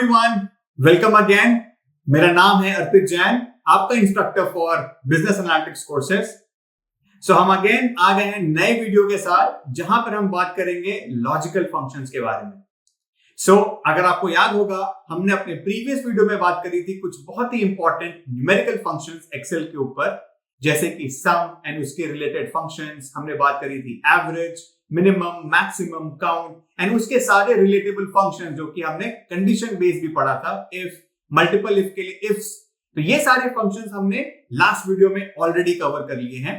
Everyone, welcome again. मेरा नाम है अर्पित जैन, आपका instructor for business analytics courses. So हम अगेन आ गए हैं नए वीडियो के साथ, जहां पर हम बात करेंगे लॉजिकल फंक्शंस के बारे में। अगर आपको याद होगा, हमने अपने प्रीवियस वीडियो में बात करी थी कुछ बहुत ही इंपॉर्टेंट न्यूमेरिकल फंक्शंस एक्सेल के ऊपर, जैसे कि सम एंड उसके रिलेटेड फंक्शंस। हमने बात करी थी average, minimum, maximum, count and उसके सारे रिलेटेबल फंक्शंस, जो कि हमने कंडीशन बेस्ड भी पढ़ा था, इफ, मल्टीपल इफ के लिए इफ्स। तो ये सारे फंक्शंस हमने लास्ट वीडियो में ऑलरेडी कवर कर लिए हैं।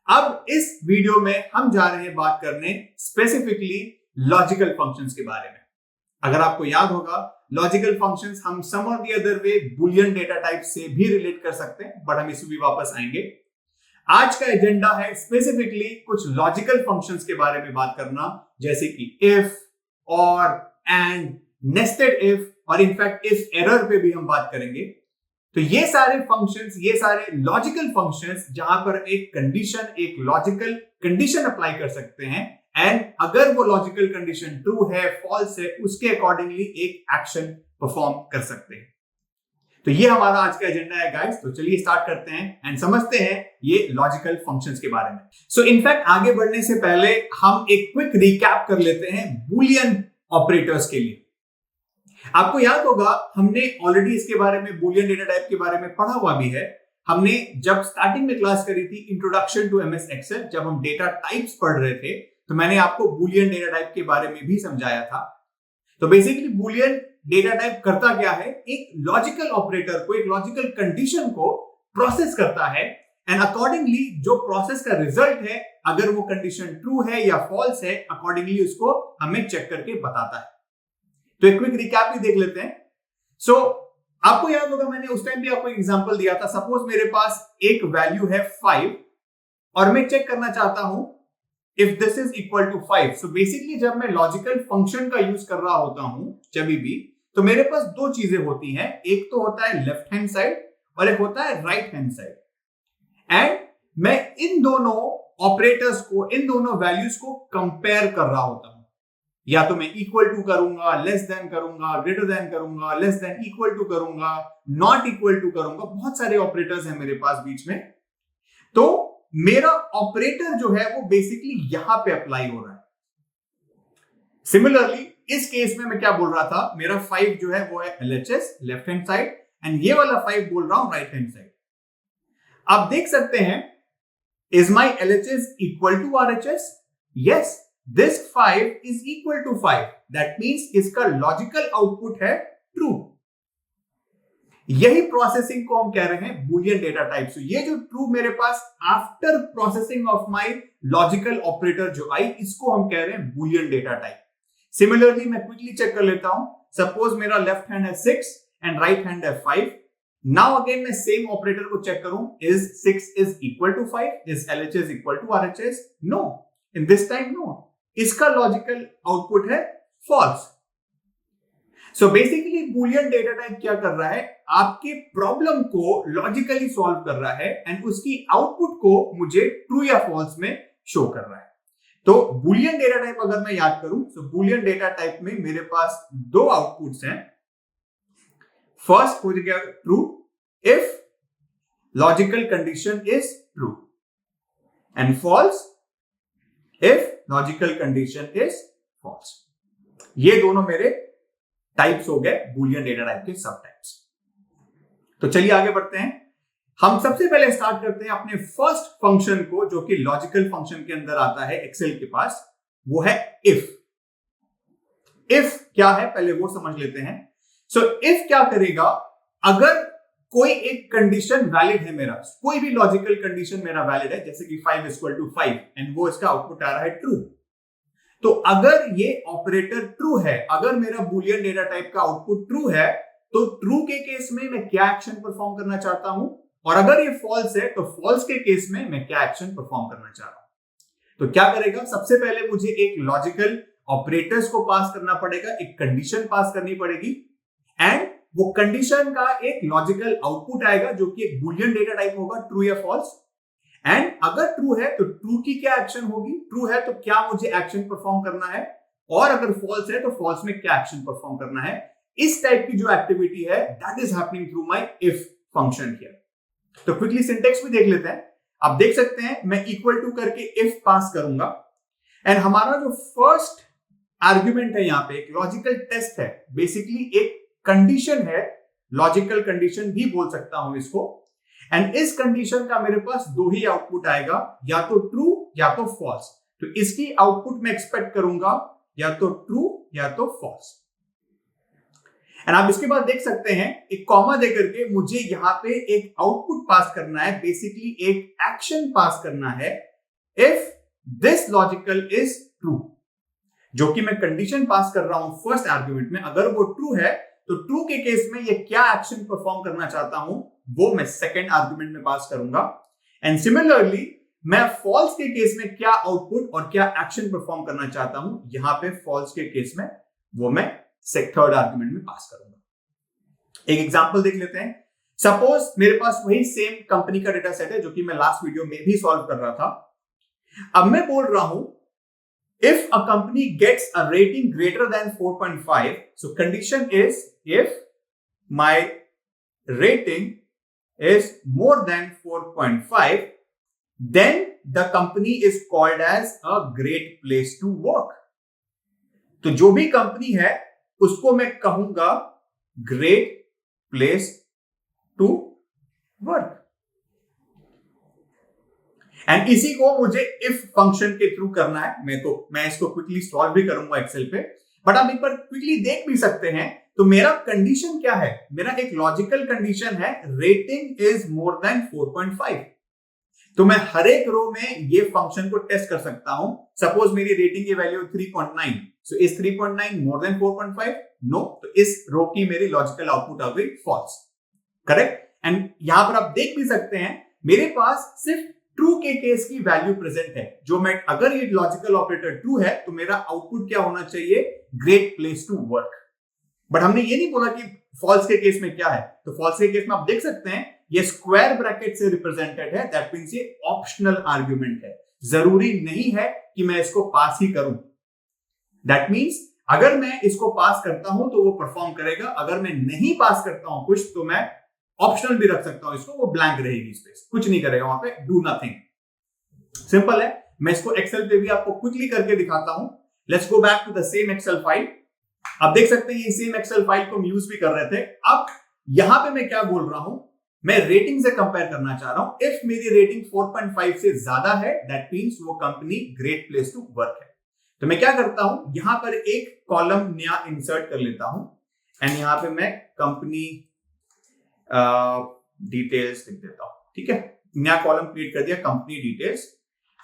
अब इस वीडियो में हम जा रहे हैं बात करने स्पेसिफिकली लॉजिकल फंक्शंस के बारे में। अगर आपको याद होगा, लॉजिकल फंक्शंस हम सम और the other way Boolean data type से भी रिलेट कर सकते हैं, बट हम इस भी वापस आएंगे। आज का एजेंडा है स्पेसिफिकली कुछ लॉजिकल फंक्शंस के बारे में बात करना, जैसे कि इफ, और, एंड, नेस्टेड इफ, और इनफैक्ट इफ एरर पे भी हम बात करेंगे। तो ये सारे फंक्शंस, ये सारे लॉजिकल फंक्शंस, जहां पर एक कंडीशन, एक लॉजिकल कंडीशन अप्लाई कर सकते हैं, एंड अगर वो लॉजिकल कंडीशन ट्रू है, फॉल्स है, उसके अकॉर्डिंगली एक एक्शन परफॉर्म कर सकते हैं। तो ये हमारा आज का एजेंडा है गाइस। तो चलिए स्टार्ट करते हैं एंड समझते हैं ये लॉजिकल फंक्शंस के बारे में। इनफैक्ट आगे बढ़ने से पहले हम एक क्विक रिकैप कर लेते हैं बुलियन ऑपरेटर्स के लिए। आपको याद होगा, हमने ऑलरेडी इसके बारे में, बुलियन डेटा टाइप के बारे में पढ़ा हुआ भी है। हमने जब स्टार्टिंग में क्लास करी थी इंट्रोडक्शन टू एमएस एक्सेल, जब हम डेटा टाइप्स पढ़ रहे थे, तो मैंने आपको बुलियन डेटा टाइप के बारे में भी समझाया था। तो बेसिकली बुलियन डेटा टाइप करता क्या है, एक लॉजिकल ऑपरेटर को, एक लॉजिकल कंडीशन को प्रोसेस करता है, एंड अकॉर्डिंगली जो प्रोसेस का रिजल्ट है, अगर वो कंडीशन ट्रू है या फॉल्स है, अकॉर्डिंगली उसको हमें चेक करके बताता है। तो एक क्विक रिकैप भी देख लेते हैं। आपको याद होगा, मैंने उस टाइम भी आपको एग्जांपल दिया था। सपोज मेरे पास एक वैल्यू है 5 और मैं चेक करना चाहता हूं if this is equal to 5। So basically जब मैं लॉजिकल फंक्शन का यूज कर रहा होता हूं जब भी, तो मेरे पास दो चीजें होती हैं। एक तो होता है लेफ्ट हैंड साइड और एक होता है राइट हैंड साइड, एंड मैं इन दोनों ऑपरेटर्स को, इन दोनों वैल्यूज को कंपेयर कर रहा होता हूं। या तो मैं इक्वल टू करूंगा, लेस देन करूंगा, ग्रेटर देन करूंगा, लेस देन इक्वल टू करूंगा, नॉट इक्वल टू करूंगा। बहुत सारे ऑपरेटर्स हैं मेरे पास बीच में। तो मेरा ऑपरेटर जो है वो बेसिकली यहां पे अप्लाई हो रहा है। सिमिलरली इस केस में मैं क्या बोल रहा था, मेरा 5 जो है वो है LHS, left hand side, and ये वाला 5 बोल रहा हूं राइट हैंड साइड। आप देख सकते हैं, is my LHS equal to RHS? Yes, this 5 is equal to 5. That means इसका लॉजिकल आउटपुट है ट्रू। यही प्रोसेसिंग को हम कह रहे हैं बुलियन डेटा टाइप। ये जो ट्रू मेरे पास after processing of my logical operator जो आई, इसको हम कह रहे हैं बुलियन डेटा टाइप। सिमिलरली मैं क्विकली चेक कर लेता हूं। सपोज मेरा लेफ्ट हैंड है 6 एंड राइट हैंड है 5। नाउ अगेन मैं सेम ऑपरेटर को चेक करूं, is 6 is equal to 5? Is LHS equal to RHS? No, in this time no. इसका लॉजिकल आउटपुट है false. So basically boolean data type क्या कर रहा है, आपके प्रॉब्लम को लॉजिकली सॉल्व कर रहा है, एंड उसकी आउटपुट को मुझे ट्रू या फॉल्स में शो कर रहा है। तो बुलियन डेटा टाइप अगर मैं याद करूं, तो बुलियन डेटा टाइप में मेरे पास दो आउटपुट्स हैं। फर्स्ट हो गया true if logical condition is true, and false if logical condition is false. ये दोनों मेरे टाइप्स हो गए बुलियन डेटा टाइप के सब टाइप्स। तो चलिए आगे बढ़ते हैं। हम सबसे पहले स्टार्ट करते हैं अपने फर्स्ट फंक्शन को, जो कि लॉजिकल फंक्शन के अंदर आता है एक्सेल के पास, वो है इफ। इफ क्या है पहले वो समझ लेते हैं। इफ क्या करेगा, अगर कोई एक कंडीशन वैलिड है, मेरा कोई भी लॉजिकल कंडीशन मेरा वैलिड है, जैसे कि 5 इक्वल टू 5, एंड वो इसका आउटपुट आ रहा है ट्रू। तो अगर ये ऑपरेटर ट्रू है, अगर मेरा बुलियन डेटा टाइप का आउटपुट ट्रू है, तो ट्रू के केस में मैं क्या एक्शन परफॉर्म करना चाहता हूं, और अगर ये फॉल्स है तो फॉल्स के केस में मैं क्या एक्शन परफॉर्म करना चाह रहा हूं। तो क्या करेगा, सबसे पहले मुझे एक लॉजिकल ऑपरेटर्स को पास करना पड़ेगा, एक कंडीशन पास करनी पड़ेगी, एंड वो कंडीशन का एक लॉजिकल आउटपुट आएगा, जो कि एक बुलियन डेटा टाइप होगा, ट्रू या फॉल्स। एंड अगर ट्रू है तो ट्रू की क्या एक्शन होगी, ट्रू है तो क्या मुझे एक्शन परफॉर्म करना है, और अगर फॉल्स है तो फॉल्स में क्या एक्शन परफॉर्म करना है। इस टाइप की जो एक्टिविटी है that is happening through my if function here. तो क्विकली सिंटेक्स भी देख लेते हैं। आप देख सकते हैं मैं इक्वल टू करके इफ पास करूंगा एंड हमारा जो फर्स्ट आर्ग्यूमेंट है यहां पे एक लॉजिकल टेस्ट है, बेसिकली एक कंडीशन है, लॉजिकल कंडीशन भी बोल सकता हूं इसको। एंड इस कंडीशन का मेरे पास दो ही आउटपुट आएगा, या तो ट्रू या तो फॉल्स। तो इसकी आउटपुट मैं एक्सपेक्ट करूंगा या तो ट्रू या तो फॉल्स। एंड आप इसके बाद देख सकते हैं एक कॉमा देकर के मुझे यहां पे एक आउटपुट पास करना है, बेसिकली एक एक्शन पास करना है if this logical is true, जो कि मैं कंडीशन पास कर रहा हूं फर्स्ट आर्ग्यूमेंट में। अगर वो ट्रू है तो ट्रू के केस में ये क्या एक्शन परफॉर्म करना चाहता हूं वो मैं सेकेंड आर्ग्यूमेंट में पास करूंगा। एंड सिमिलरली मैं फॉल्स के केस में क्या आउटपुट और क्या एक्शन परफॉर्म करना चाहता हूं, यहां पे फॉल्स के केस में वो मैं थर्ड आर्ग्यूमेंट में पास करूंगा। एक एग्जांपल देख लेते हैं। सपोज मेरे पास वही सेम कंपनी का डेटा सेट है जो कि मैं लास्ट वीडियो में भी सॉल्व कर रहा था। अब मैं बोल रहा हूं if a company gets a rating greater than 4.5, so condition is if my rating is more than 4.5, then the company is called as a great place to work. तो जो भी कंपनी है उसको मैं कहूंगा great place to work. And इसी को मुझे इफ फंक्शन के थ्रू करना है। मैं इसको क्विकली सॉल्व भी करूंगा एक्सेल पे, बट आप एक बार क्विकली देख भी सकते हैं। तो मेरा कंडीशन क्या है, मेरा एक लॉजिकल कंडीशन है रेटिंग इज मोर देन 4.5। तो मैं हर एक रो में ये फंक्शन को टेस्ट कर सकता हूं। सपोज मेरी रेटिंग की value 3.9, so is 3.9 more than 4.5? No. तो इस रो की मेरी लॉजिकल आउटपुट आ गई फॉल्स, करेक्ट। एंड यहां पर आप देख भी सकते हैं मेरे पास सिर्फ ट्रू के केस की वैल्यू प्रेजेंट है, जो मैं अगर ये लॉजिकल ऑपरेटर ट्रू है तो मेरा आउटपुट क्या होना चाहिए, great place to work. But हमने ये नहीं बोला कि फॉल्स के केस में क्या है। तो फॉल्स के केस में आप देख सकते हैं ये स्क्वायर ब्रैकेट से रिप्रेजेंटेड है, दैट मींस ये ऑप्शनल आर्ग्यूमेंट है, जरूरी नहीं है कि मैं इसको पास ही करूं। दैट मींस अगर मैं इसको पास करता हूं तो वो परफॉर्म करेगा, अगर मैं नहीं पास करता हूं कुछ तो मैं ऑप्शनल भी रख सकता हूं इसको, वो ब्लैंक रहेगी स्पेस, कुछ नहीं करेगा वहां पे, डू नथिंग। सिंपल है। मैं इसको एक्सेल पे भी आपको क्विकली करके दिखाता हूं। Let's go back to the same Excel file. आप देख सकते हैं ये सेम एक्सेल फाइल को हम यूज भी कर रहे थे। अब यहां पे मैं क्या बोल रहा हूं, मैं रेटिंग से कंपेयर करना चाह रहा हूं। इफ मेरी रेटिंग 4.5 से ज्यादा है दैट मींस वो company great place to work है। तो मैं क्या करता हूं, यहां पर एक कॉलम नया इंसर्ट कर लेता हूं एंड यहां पे मैं कंपनी डिटेल्स लिख देता हूं। ठीक है, नया कॉलम क्रिएट कर दिया, कंपनी डिटेल्स।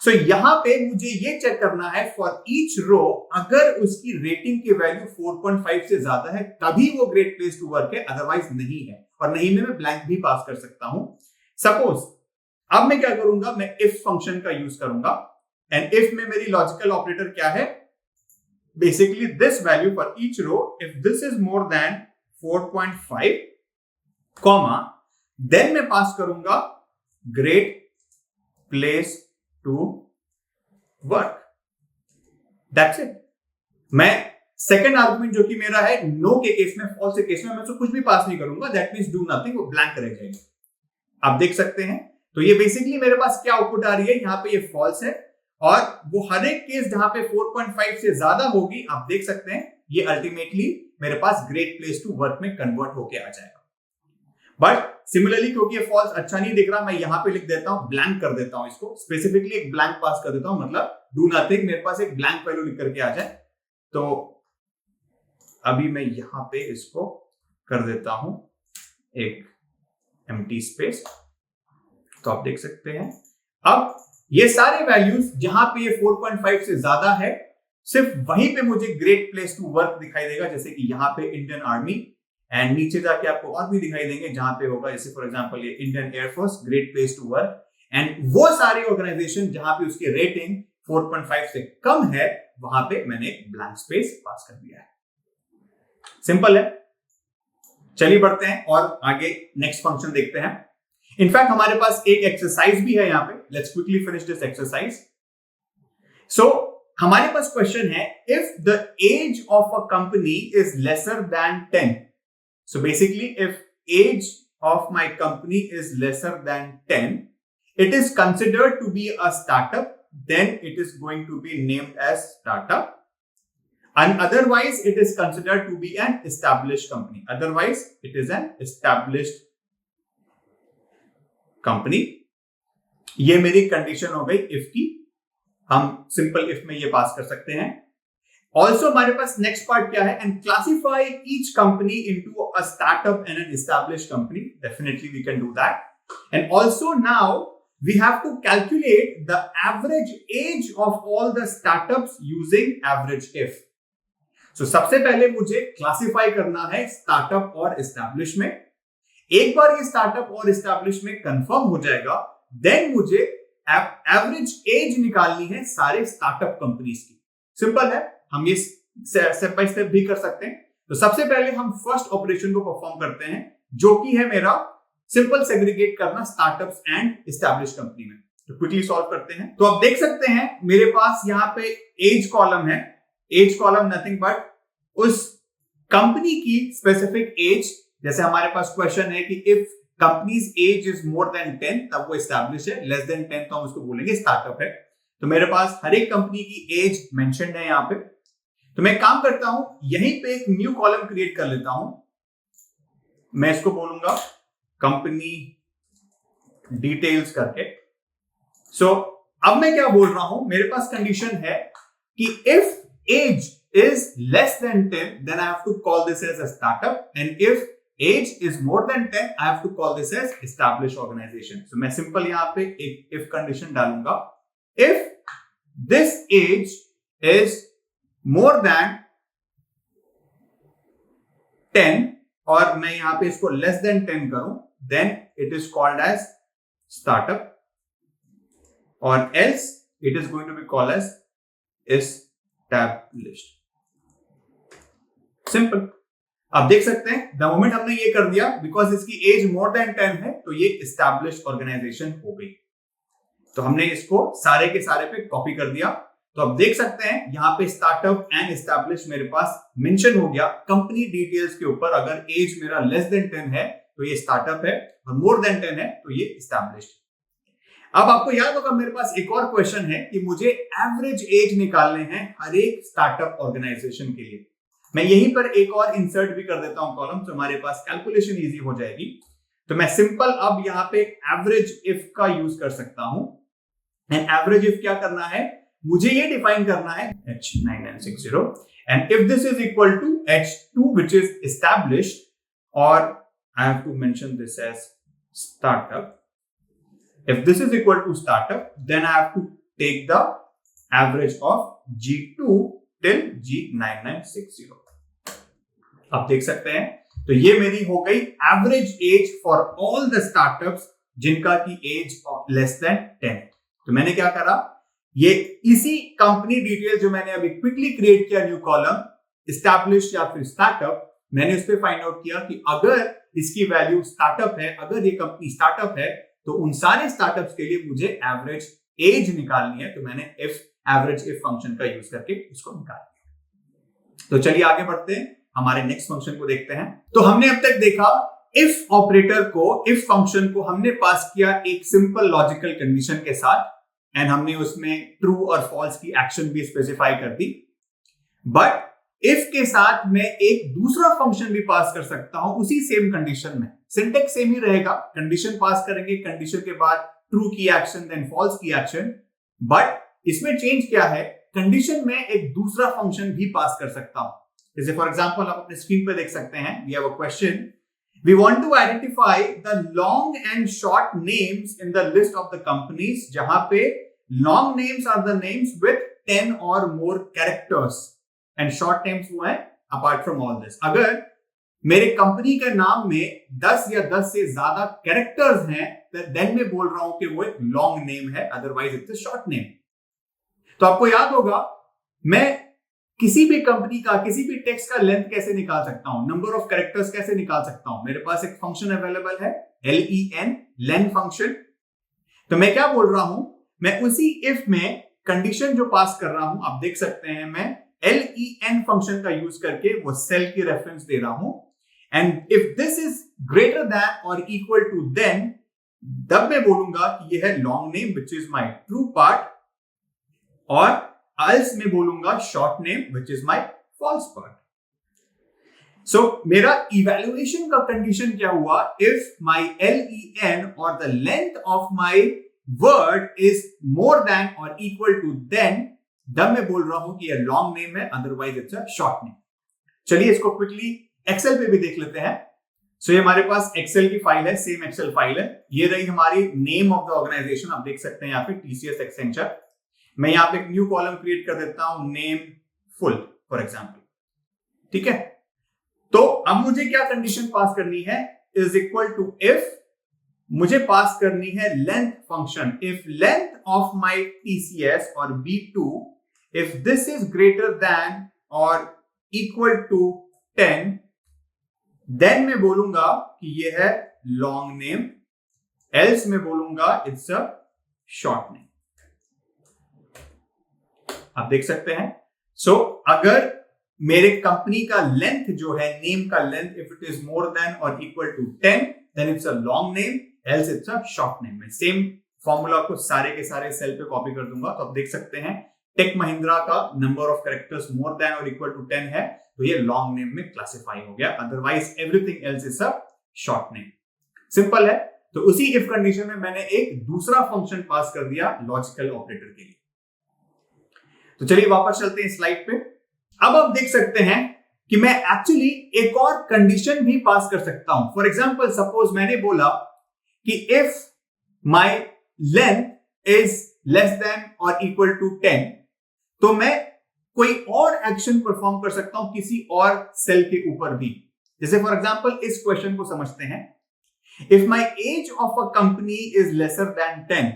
सो यहां पे मुझे ये चेक करना है फॉर ईच रो, अगर उसकी रेटिंग की वैल्यू 4.5 से ज्यादा है तभी वो ग्रेट प्लेस टू वर्क है, अदरवाइज नहीं है। और नहीं में मैं ब्लैंक भी पास कर सकता हूं। सपोज अब मैं क्या करूंगा, मैं इफ फंक्शन का यूज करूंगा एंड इफ में मेरी लॉजिकल ऑपरेटर क्या है, basically this value for each row, if this is more than 4.5 comma, then मैं पास करूंगा great place to work. That's it. मैं सेकेंड आर्गुमेंट जो कि मेरा है नो के केस में, फॉल्स के केस में मैं तो कुछ भी पास नहीं करूंगा, दैट मींस डू नथिंग, वो ब्लैंक रह जाएगा। आप देख सकते हैं। तो ये बेसिकली मेरे पास क्या आउटपुट आ रही है, यहां पे ये फॉल्स है और वो हर एक केस जहां पे 4.5 से ज्यादा होगी, आप देख सकते हैं ये अल्टीमेटली मेरे पास ग्रेट प्लेस टू वर्क में कन्वर्ट होके आ जाएगा। बट सिमिलरली क्योंकि ये फॉल्स अच्छा नहीं दिख रहा, मैं यहां पे लिख देता हूं, ब्लैंक कर देता हूं इसको, स्पेसिफिकली एक ब्लैंक पास कर देता हूं, मतलब डू नथिंग, मेरे पास एक ब्लैंक वैल्यू लिख करके आ जाए। तो अभी मैं यहां पे इसको कर देता हूं एक एम्प्टी स्पेस। तो आप देख सकते हैं अब ये सारे वैल्यूज जहां पे ये 4.5 से ज्यादा है, सिर्फ वहीं पे मुझे ग्रेट प्लेस टू वर्क दिखाई देगा, जैसे कि यहां पे इंडियन आर्मी, एंड नीचे जाके आपको और भी दिखाई देंगे जहां पे होगा, जैसे फॉर एग्जांपल ये Indian air force, great place to work. And वो सारी ऑर्गेनाइजेशन जहां पे उसकी रेटिंग 4.5 से कम है, वहां पे मैंने एक ब्लैंक स्पेस पास कर दिया है। सिंपल है। चलिए बढ़ते हैं और आगे नेक्स्ट फंक्शन देखते हैं। इनफैक्ट हमारे पास एक एक्सरसाइज भी है यहां पे। Let's quickly finish this exercise. So हमारे पास क्वेश्चन है, if the age of a company is lesser than 10, So basically, if age of my company is lesser than 10, it is considered to be a startup. Then it is going to be named as startup. And otherwise, it is considered to be an established company. Otherwise, it is an established company. ये मेरी condition हो गई if की. हम simple if में ये पास कर सकते हैं. ऑल्सो हमारे पास नेक्स्ट पार्ट क्या है? And classify each company into a startup and an established company. Definitely we can do that. And also now we have to calculate the average age of all the startups using average if. So सबसे पहले मुझे classify करना है startup और establish में. एक बार ये startup और एस्टैब्लिश में कंफर्म हो जाएगा, देन मुझे एवरेज एज निकालनी है सारे स्टार्टअप कंपनीज की. सिंपल है, हम ये स्टेप बाय स्टेप भी कर सकते हैं. तो सबसे पहले हम फर्स्ट ऑपरेशन को परफॉर्म करते हैं, जो कि है मेरा सिंपल सेग्रीगेट करना स्टार्टअप्स एंड एस्टैब्लिश कंपनी में. तो क्विकली सॉल्व करते हैं. तो आप देख सकते हैं मेरे पास यहाँ पे एज कॉलम है. एज कॉलम नथिंग बट उस कंपनी की स्पेसिफिक एज. जैसे हमारे पास क्वेश्चन है कि if companies age is more than 10 तब वो एस्टैब्लिश है, लेस देन 10 तो हम उसको बोलेंगे स्टार्टअप है. तो मेरे पास हर एक कंपनी की एज मेंशन्ड है यहाँ पे. तो मैं काम करता हूं, यहीं पे एक न्यू कॉलम क्रिएट कर लेता हूं. मैं इसको बोलूंगा कंपनी डिटेल्स करके. सो अब मैं क्या बोल रहा हूं, मेरे पास कंडीशन है कि if age is less than 10, then I have to call this as a startup, and if age is more than 10, I have to call this as established organization. So मैं simple यहाँ पे एक if condition डालूंगा. If this age is more than 10 और मैं यहाँ पे इसको less than 10 करूं, then it is called as startup, or else it is going to be called as established. Simple. आप देख सकते हैं द मोमेंट हमने ये कर दिया, बिकॉज इसकी एज मोर देन 10 है, तो ये एस्टैब्लिश्ड ऑर्गेनाइजेशन हो गई. तो हमने इसको सारे के सारे पे कॉपी कर दिया. तो आप देख सकते हैं यहाँ पे स्टार्टअप एंड एस्टैब्लिश मेरे पास मेंशन हो गया कंपनी डिटेल्स के ऊपर. अगर एज मेरा लेस देन 10 है तो ये स्टार्टअप है, और मोर देन 10 है तो ये एस्टैब्लिश्ड. अब आपको याद होगा मेरे पास एक और क्वेश्चन है कि मुझे एवरेज एज निकालने हैं हर एक स्टार्टअप ऑर्गेनाइजेशन के लिए. मैं यहीं पर एक और इंसर्ट भी कर देता हूं कॉलम, तो हमारे पास कैलकुलेशन इजी हो जाएगी. तो मैं सिंपल अब यहां पे एवरेज इफ का यूज कर सकता हूं. एंड एवरेज इफ क्या करना है, मुझे ये डिफाइन करना है H9960, and if this is equal to H2 which is established, और I have to mention this as startup. If this is equal to startup, then I have to take the average of G2 till G9960. आप देख सकते हैं, तो ये मेरी हो गई average age for all the startups जिनका की एज लेस देन 10. तो मैंने क्या करा, ये इसी कंपनी डिटेल जो मैंने अभी क्विकली क्रिएट किया न्यू कॉलम एस्टैब्लिश्ड या फिर स्टार्टअप, मैंने उस पर फाइंड आउट किया कि अगर इसकी वैल्यू स्टार्टअप है, अगर ये कंपनी स्टार्टअप है, तो उन सारे स्टार्टअप्स के लिए मुझे एवरेज एज निकालनी है. तो मैंने एवरेज इफ फंक्शन का यूज करके इसको निकाल दिया. तो चलिए आगे बढ़ते हैं, हमारे नेक्स्ट फंक्शन को देखते हैं. तो हमने अब तक देखा इफ ऑपरेटर को, इफ फंक्शन को हमने पास किया एक सिंपल लॉजिकल कंडीशन के साथ, एंड हमने उसमें ट्रू और फॉल्स की एक्शन भी स्पेसिफाई कर दी. बट इफ के साथ मैं एक दूसरा फंक्शन भी पास कर सकता हूं उसी सेम कंडीशन में. सिंटेक्स सेम ही रहेगा, कंडीशन पास करेंगे, कंडीशन के बाद ट्रू की एक्शन, देन फॉल्स की एक्शन. बट इसमें चेंज क्या है, कंडीशन में एक दूसरा फंक्शन भी पास कर सकता हूं. जैसे फॉर एग्जांपल आप अपने स्क्रीन पे देख सकते हैं, we have a question, we want to identify the long and short names in the list of the companies, जहां पे long names are the names with 10 और more characters, and short names वो है apart from all this. अगर मेरे company के नाम में 10 या 10 से ज्यादा कैरेक्टर्स हैं, देन मैं बोल रहा हूं कि वो एक लॉन्ग नेम है, otherwise it's a short name. तो आपको याद होगा, मैं किसी भी कंपनी का किसी भी टेक्स्ट का लेंथ कैसे निकाल सकता हूं, नंबर ऑफ कैरेक्टर्स कैसे निकाल सकता हूं. मेरे पास एक फंक्शन अवेलेबल है len, लेन फंक्शन. तो मैं क्या बोल रहा हूं, मैं उसी इफ में कंडीशन जो पास कर रहा हूं, आप देख सकते हैं मैं len फंक्शन का यूज करके वो सेल की रेफरेंस दे रहा हूं. And if this is greater than और इक्वल टू देन, तब मैं बोलूंगा कि यह है long name which is my true part, और एल्स में बोलूंगा short name which is my false part. So मेरा इवैल्यूएशन का कंडीशन क्या हुआ? इफ माई LEN और the length of my word is more than और इक्वल टू देन, तब मैं बोल रहा हूं कि यह लॉन्ग नेम है, otherwise it's a short name. चलिए इसको क्विकली एक्सेल पे भी देख लेते हैं. सो ये हमारे पास एक्सेल की फाइल है, सेम एक्सेल फाइल है. ये रही हमारी नेम ऑफ द ऑर्गेनाइजेशन, आप देख सकते हैं यहाँ पे TCS एक्सेंचर. मैं यहाँ पे एक न्यू कॉलम क्रिएट कर देता हूं, नेम फुल फॉर एग्जाम्पल. ठीक है, तो अब मुझे क्या कंडीशन पास करनी है? इज इक्वल टू इफ मुझे पास करनी है length function. If length of my TCS और B2 if this is greater than और इक्वल टू 10, देन मैं बोलूंगा कि ये है लॉन्ग नेम, एल्स में बोलूंगा इट्स अ शॉर्ट नेम. आप देख सकते हैं. सो अगर मेरे कंपनी का लेंथ जो है, नेम का length, if it is more than और equal to 10, then it's a long name, else it's a short name. मैं सेम फॉर्मूला को सारे के सारे सेल पे कॉपी कर दूंगा. तो आप देख सकते हैं टेक महिंद्रा का number of characters more than और इक्वल टू 10 है, तो ये लॉन्ग नेम में क्लासिफाई हो गया. Otherwise everything else is a short name. Simple है. तो उसी इफ कंडीशन में मैंने एक दूसरा फंक्शन पास कर दिया लॉजिकल ऑपरेटर के लिए. तो चलिए वापस चलते हैं स्लाइड पे. अब आप देख सकते हैं कि मैं एक्चुअली एक और कंडीशन भी पास कर सकता हूं. फॉर एग्जाम्पल, सपोज मैंने बोला कि if my length is less than और इक्वल टू 10, तो मैं कोई और एक्शन परफॉर्म कर सकता हूं किसी और सेल के ऊपर भी. जैसे फॉर एग्जाम्पल इस क्वेश्चन को समझते हैं. If my age of a company is lesser than 10,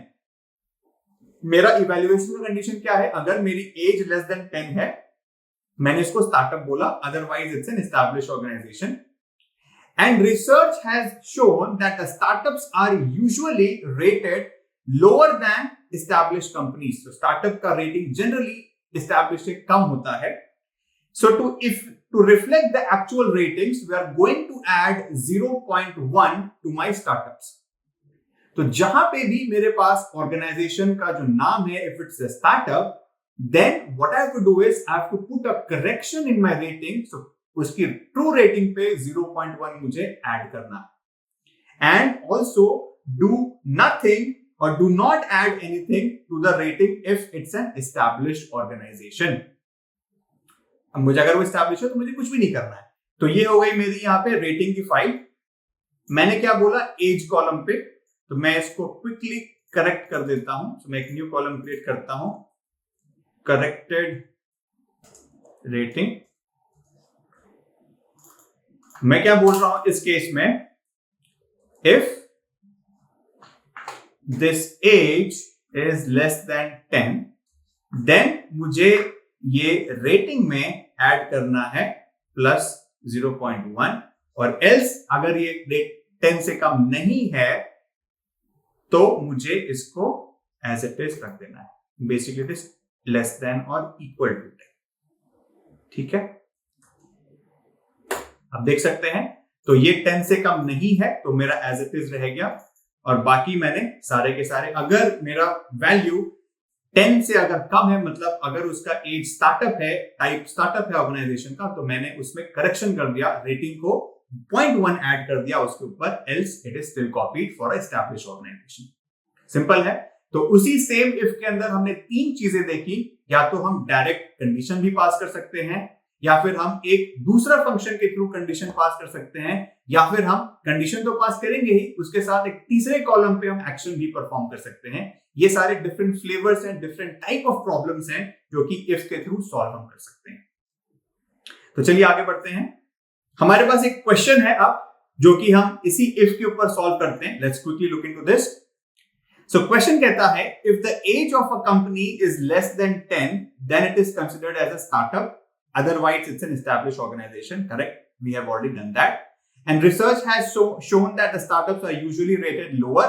मेरा इवैल्यूएशन का कंडीशन क्या है? अगर मेरी एज लेस देन 10 है, मैंने इसको स्टार्टअप बोला, otherwise it's an established organisation. And research has shown that the startups are usually rated lower than established companies. तो स्टार्टअप का रेटिंग जनरली एस्टैब्लिश्ड से कम होता है. सो to reflect the actual ratings, we are going to add 0.1 to my startups. तो जहां पे भी मेरे पास ऑर्गेनाइजेशन का जो नाम है, if it's a startup, then what I have to do is I have to put a correction in my rating. So उसकी true rating पे 0.1 मुझे add करना. And also do nothing or do not add anything to the rating if it's an established organization. अब मुझे अगर वो established है तो मुझे कुछ भी नहीं करना है. तो ये हो गई मेरी यहाँ पे रेटिंग की फाइल. मैंने क्या बोला? एज कॉलम पे. तो मैं इसको क्विकली करेक्ट कर देता हूं. तो मैं एक न्यू कॉलम क्रिएट करता हूं, करेक्टेड रेटिंग. मैं क्या बोल रहा हूं इस केस में? If this age is less than 10, then मुझे ये रेटिंग में ऐड करना है प्लस 0.1, और एल्स अगर ये 10 से कम नहीं है तो मुझे इसको एज इट इज रख देना है. Basically it is less than और इक्वल टू 10. ठीक है, आप देख सकते हैं. तो ये 10 से कम नहीं है तो मेरा एज इट इज रह गया, और बाकी मैंने सारे के सारे, अगर मेरा वैल्यू 10 से अगर कम है, मतलब अगर उसका एज स्टार्टअप है, टाइप स्टार्टअप है ऑर्गेनाइजेशन का, तो मैंने उसमें करेक्शन कर दिया, रेटिंग को 0.1 ऐड कर दिया उसके ऊपर, else it is still copied for established organisation. Simple है. तो उसी सेम इफ के अंदर हमने तीन चीजें देखी. या तो हम डायरेक्ट कंडीशन भी पास कर सकते हैं, या फिर हम एक दूसरा फंक्शन के थ्रू कंडीशन पास कर सकते हैं, या फिर हम कंडीशन तो पास करेंगे ही, उसके साथ एक तीसरे कॉलम पे हम एक्शन भी परफॉर्म कर सकते हैं. ये सारे different flavours and different type of problems हैं जो कि इफ के थ्रू सॉल्व हम कर सकते हैं. तो चलिए आगे बढ़ते हैं. हमारे पास एक क्वेश्चन है अब जो कि हम इसी इफ के ऊपर सॉल्व करते हैं. Let's quickly look into this. So question कहता है, if the age of a company is less than 10, then it is considered as a startup, otherwise it's an established organization. Correct, we have already done that. And research has shown that the startups are usually rated lower.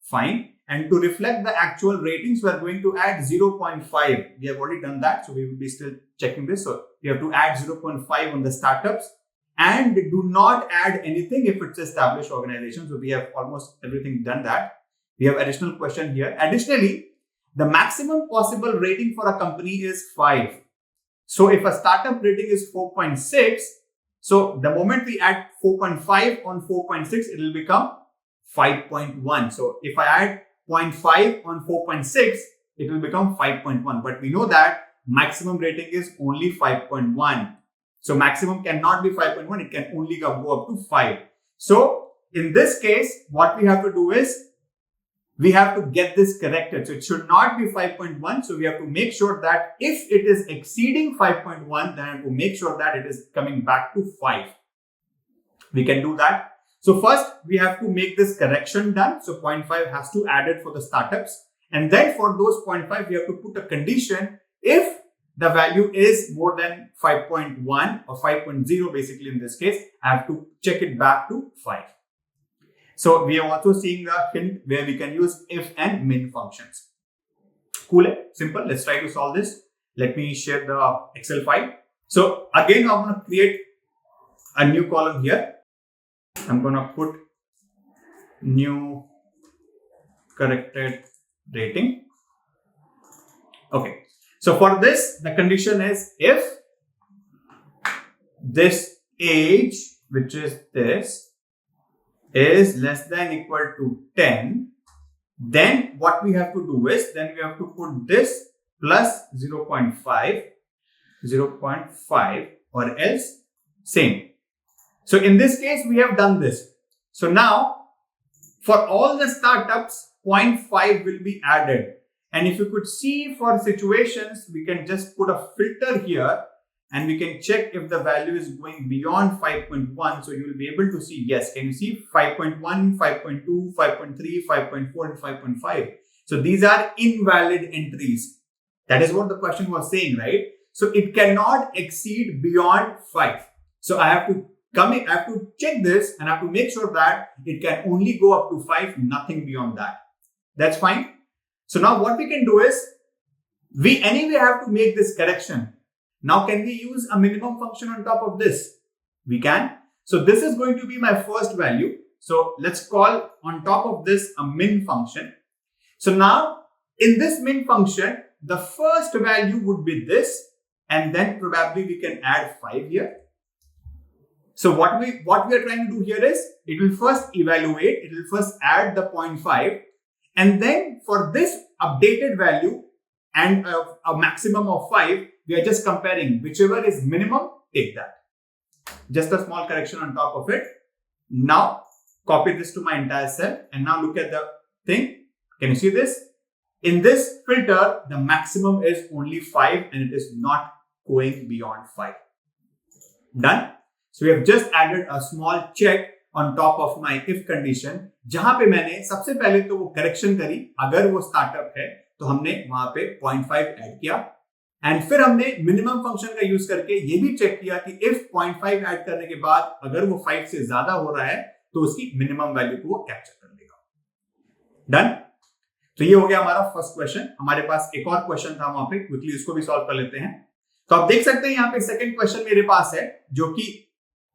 Fine. And to reflect the actual ratings, we are going to add 0.5. We have already done that, so we will be still checking this. So we have to add 0.5 on the startups. and do not add anything if it's established organization. So we have almost everything done that. We have additional question here. Additionally, the maximum possible rating for a company is 5. So if a startup rating is 4.6, so the moment we add 4.5 on 4.6, it will become 5.1. So if I add 0.5 on 4.6, it will become 5.1. But we know that maximum rating is only 5.1. So maximum cannot be 5.1. It can only go up to 5. So in this case, what we have to do is we have to get this corrected. So it should not be 5.1. So we have to make sure that if it is exceeding 5.1, then I have to make sure that it is coming back to 5. We can do that. So first we have to make this correction done. So 0.5 has to add it for the startups. And then for those 0.5, we have to put a condition if the value is more than 5.1 or 5.0, basically in this case, I have to check it back to 5. So we are also seeing the hint where we can use if and min functions. Cool, simple. Let's try to solve this. Let me share the Excel file. So again, I'm going to create a new column here. I'm going to put new corrected rating. Okay. So for this, the condition is if this age, which is this, is less than equal to 10, then what we have to do is, then we have to put this plus 0.5, or else same. So in this case, we have done this. So now for all the startups, 0.5 will be added. And if you could see for situations, we can just put a filter here and we can check if the value is going beyond 5.1. So you will be able to see, yes, can you see 5.1, 5.2, 5.3, 5.4 and 5.5. So these are invalid entries. That is what the question was saying, right? So it cannot exceed beyond 5. So I have to come in, I have to check this and I have to make sure that it can only go up to 5, nothing beyond that. That's fine. So now what we can do is, we anyway have to make this correction. Now can we use a minimum function on top of this? We can. So this is going to be my first value. So let's call on top of this a min function. So now in this min function, the first value would be this, and then probably we can add 5 here. So what we are trying to do here is, it will first evaluate, it will first add the 0.5, and then for this updated value and a maximum of 5, we are just comparing whichever is minimum, take that. Just a small correction on top of it. Now copy this to my entire cell and now look at the thing. Can you see this? In this filter, the maximum is only 5 and it is not going beyond 5. Done. So we have just added a small check on top of my if condition, जहां पे मैंने सबसे पहले तो वो correction करी, अगर वो स्टार्टअप है तो हमने वहां पे 0.5 ऐड किया, एंड फिर हमने मिनिमम फंक्शन का यूज करके ये भी चेक किया कि इफ 0.5 ऐड करने के बाद अगर वो 5 से ज्यादा हो रहा है तो उसकी मिनिमम वैल्यू को वो कैप्चर कर लेगा. डन. तो ये हो गया हमारा फर्स्ट क्वेश्चन. हमारे पास एक और क्वेश्चन था वहां पे, क्विकली इसको भी सॉल्व कर लेते हैं. तो आप देख सकते हैं यहाँ पे सेकंड क्वेश्चन मेरे पास है, जो कि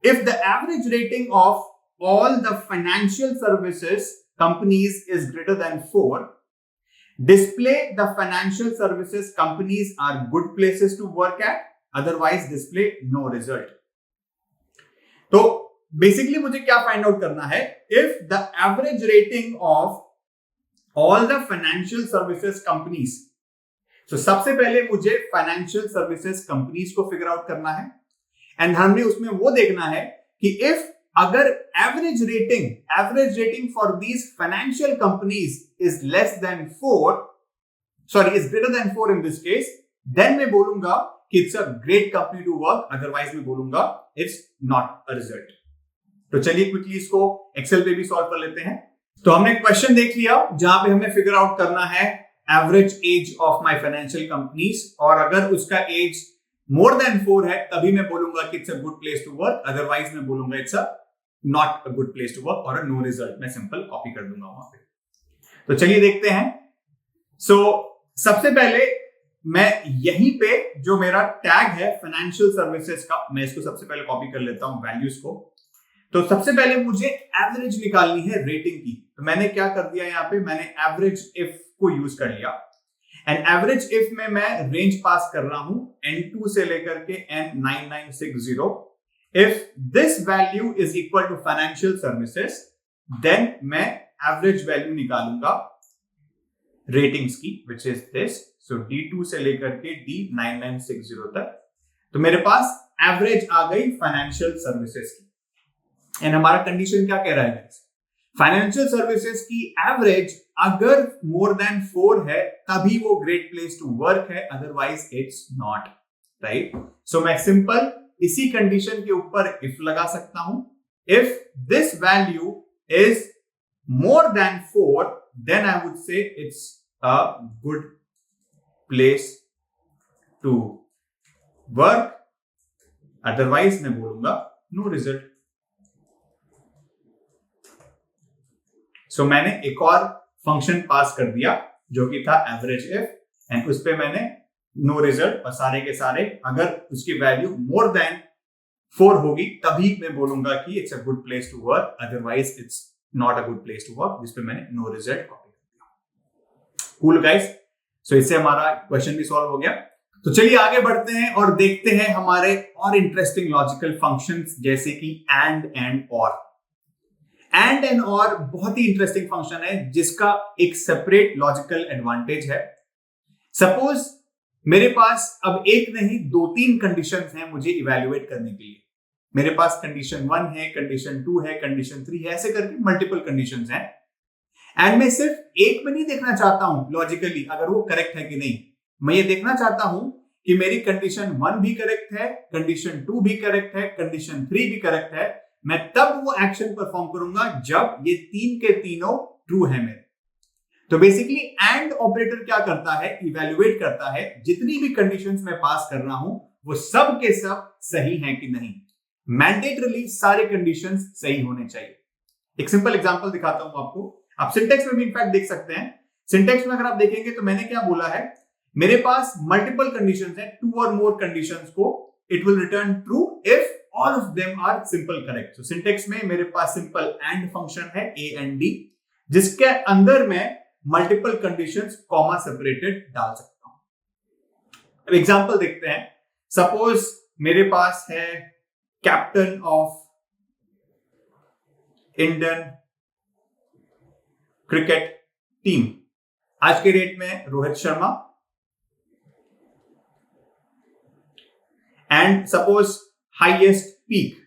if the average rating of all the financial services companies is greater than 4, display the financial services companies are good places to work at, otherwise display no result. तो basically मुझे क्या find out करना है, if the average rating of all the financial services companies, so सबसे पहले मुझे financial services companies को figure out करना है, and हमने उसमें वो देखना है कि if अगर average rating for these financial companies is less than 4, sorry is greater than 4 in this case, then मैं बोलूंगा कि it's a great company to work, otherwise मैं बोलूंगा इट्स नॉट अ रिजल्ट. तो चलिए क्विकली इसको एक्सेल पे भी सॉल्व कर लेते हैं. तो हमने क्वेश्चन देख लिया जहां पे हमें फिगर आउट करना है average age of my financial companies, और अगर उसका एज मोर देन 4 है तभी मैं बोलूंगा कि it's a good place to work, otherwise मैं बोलूंगा it's a not a good place to work और नो रिजल्ट. मैं सिंपल कॉपी कर दूंगा वहां पे. तो चलिए देखते हैं. सो सबसे पहले मैं यहीं पे जो मेरा टैग है फाइनेंशियल सर्विसेज का, मैं इसको सबसे पहले कॉपी कर लेता हूं वैल्यूज को। तो सबसे पहले मुझे एवरेज निकालनी है रेटिंग की, तो मैंने क्या कर दिया यहाँ पे, मैंने एवरेज इफ को यूज कर लिया। एंड एवरेज इफ में मैं रेंज पास कर रहा हूं N2 से लेकर के N9960। If this value is equal to financial services, then मैं एवरेज वैल्यू निकालूंगा रेटिंग्स की, which is this. So D2 से लेकर के D9960 तक, तो मेरे पास एवरेज आ गई फाइनेंशियल सर्विसेज की। एंड हमारा कंडीशन क्या कह रहा है, फाइनेंशियल सर्विसेज की एवरेज अगर मोर देन 4 है तभी वो ग्रेट प्लेस टू वर्क है, अदरवाइज इट्स नॉट, राइट। सो मैं सिंपल इसी कंडीशन के ऊपर इफ लगा सकता हूं। If this value is more than 4, then I would say it's a good place to work, otherwise मैं बोलूंगा no result। So मैंने एक और फंक्शन पास कर दिया जो कि था एवरेज इफ, एंड उस पे मैंने नो रिजल्ट, और सारे के सारे अगर उसकी वैल्यू मोर देन 4 होगी तभी मैं बोलूंगा कि it's a good place to work, otherwise it's not a good place to work, जिसपे मैंने नो रिजल्ट कॉपी कर दिया। कूल गाइस, सो इससे हमारा क्वेश्चन भी सॉल्व हो गया। तो चलिए आगे बढ़ते हैं और देखते हैं हमारे और इंटरेस्टिंग लॉजिकल फंक्शंस, जैसे कि एंड और। एंड और बहुत ही इंटरेस्टिंग फंक्शन है जिसका एक सेपरेट लॉजिकल एडवांटेज है। सपोज मेरे पास अब एक नहीं 2-3 कंडीशंस हैं मुझे इवैल्यूएट करने के लिए। मेरे पास कंडीशन 1 है, कंडीशन 2 है, कंडीशन 3 है, ऐसे करके मल्टीपल कंडीशंस हैं। एंड मैं सिर्फ एक में नहीं देखना चाहता हूं लॉजिकली अगर वो करेक्ट है कि नहीं, मैं ये देखना चाहता हूं कि मेरी कंडीशन 1 भी करेक्ट है, कंडीशन 2 भी करेक्ट है, कंडीशन 3 भी करेक्ट है। मैं तब वो एक्शन परफॉर्म करूंगा जब ये 3 के तीनों ट्रू है मेरे। तो बेसिकली एंड ऑपरेटर क्या करता है, इवैल्यूएट करता है जितनी भी कंडीशंस मैं पास कर रहा हूं वो सब के सब सही हैं कि नहीं। मैंडेटरली सारे कंडीशंस सही होने चाहिए। एक सिंपल एग्जांपल दिखाता हूं आपको, आप सिंटेक्स में भी इनफैक्ट देख सकते हैं। सिंटेक्स में अगर आप देखेंगे तो मैंने क्या बोला है, मेरे पास मल्टीपल कंडीशंस हैं, 2 और मोर कंडीशंस को it will return true if all of them are simple correct. तो सिंटेक्स में मेरे पास सिंपल एंड फंक्शन है A and D, जिसके अंदर मैं मल्टीपल कंडीशंस कॉमा सेपरेटेड डाल सकता हूं। अब एग्जांपल देखते हैं। सपोज मेरे पास है captain of Indian cricket team, आज के डेट में Rohit Sharma, and suppose highest peak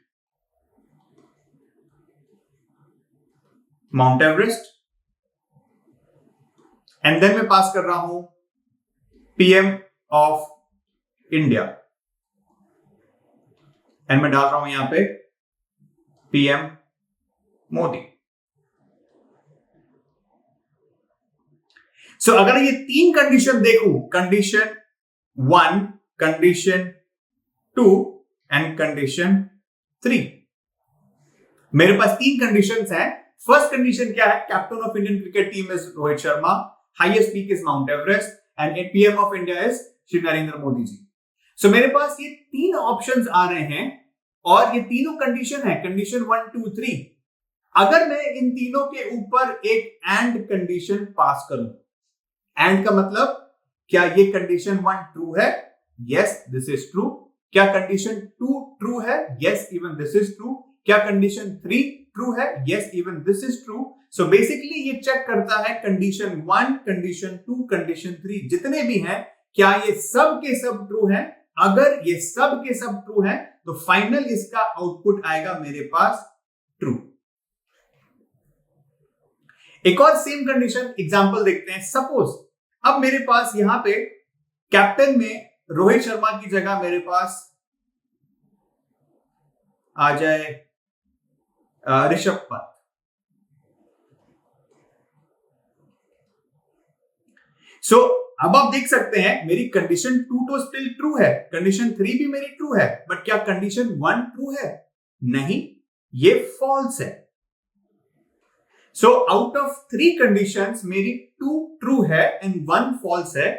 Mount Everest, and then मैं पास कर रहा हूं पीएम ऑफ इंडिया, एंड मैं डाल रहा हूं यहां पे पीएम मोदी। सो अगर ये 3 कंडीशन देखूं, कंडीशन 1, कंडीशन 2 एंड कंडीशन 3, मेरे पास 3 कंडीशंस हैं। फर्स्ट कंडीशन क्या है, captain of Indian cricket team is Rohit Sharma, highest peak is Mount Everest, and PM of India is Shri Narendra Modi ji. So मेरे पास ये 3 ऑप्शंस आ रहे हैं और ये तीनों कंडीशन है, कंडीशन 1, 2, 3। अगर मैं इन तीनों के ऊपर एक एंड कंडीशन पास करूं, एंड का मतलब क्या ये कंडीशन 1 ट्रू है, यस दिस इज ट्रू। क्या कंडीशन 2 ट्रू है, yes even this is true. क्या कंडीशन 3 ट्रू है, yes even this is true. So basically ये चेक करता है कंडीशन 1, कंडीशन 2, कंडीशन 3 जितने भी हैं क्या ये सब के सब ट्रू हैं। अगर ये सब के सब ट्रू हैं तो फाइनल इसका आउटपुट आएगा मेरे पास ट्रू। एक और सेम कंडीशन एग्जांपल देखते हैं। सपोज अब मेरे पास यहां पे कैप्टन में रोहित शर्मा की जगह मेरे पास आ जाए ऋषभ पंत। सो अब आप देख सकते हैं मेरी कंडीशन 2 तो स्टिल ट्रू है, कंडीशन 3 भी मेरी ट्रू है, बट क्या कंडीशन 1 ट्रू है? नहीं, ये फॉल्स है। सो आउट ऑफ 3 कंडीशंस मेरी 2 ट्रू है एंड 1 फॉल्स है।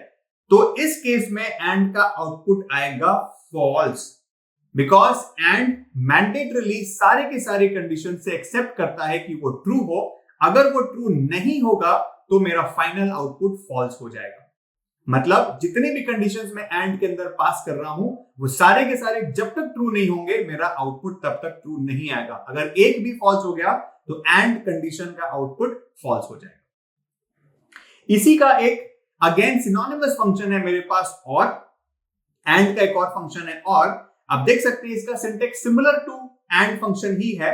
तो इस केस में एंड का आउटपुट आएगा फॉल्स, बिकॉज एंड मैंडेटरली सारे के सारे कंडीशन से एक्सेप्ट करता है कि वो ट्रू हो। अगर वो ट्रू नहीं होगा तो मेरा फाइनल आउटपुट फॉल्स हो जाएगा। मतलब जितने भी कंडीशंस में एंड के अंदर पास कर रहा हूं वो सारे के सारे जब तक ट्रू नहीं होंगे मेरा आउटपुट तब तक ट्रू नहीं आएगा। अगर एक भी फॉल्स हो गया तो एंड कंडीशन का आउटपुट फॉल्स हो जाएगा। इसी का एक अगेन सिनोनिमस फंक्शन है मेरे पास, और एंड का एक और फंक्शन है। और आप देख सकते हैं इसका syntax similar to and function ही है।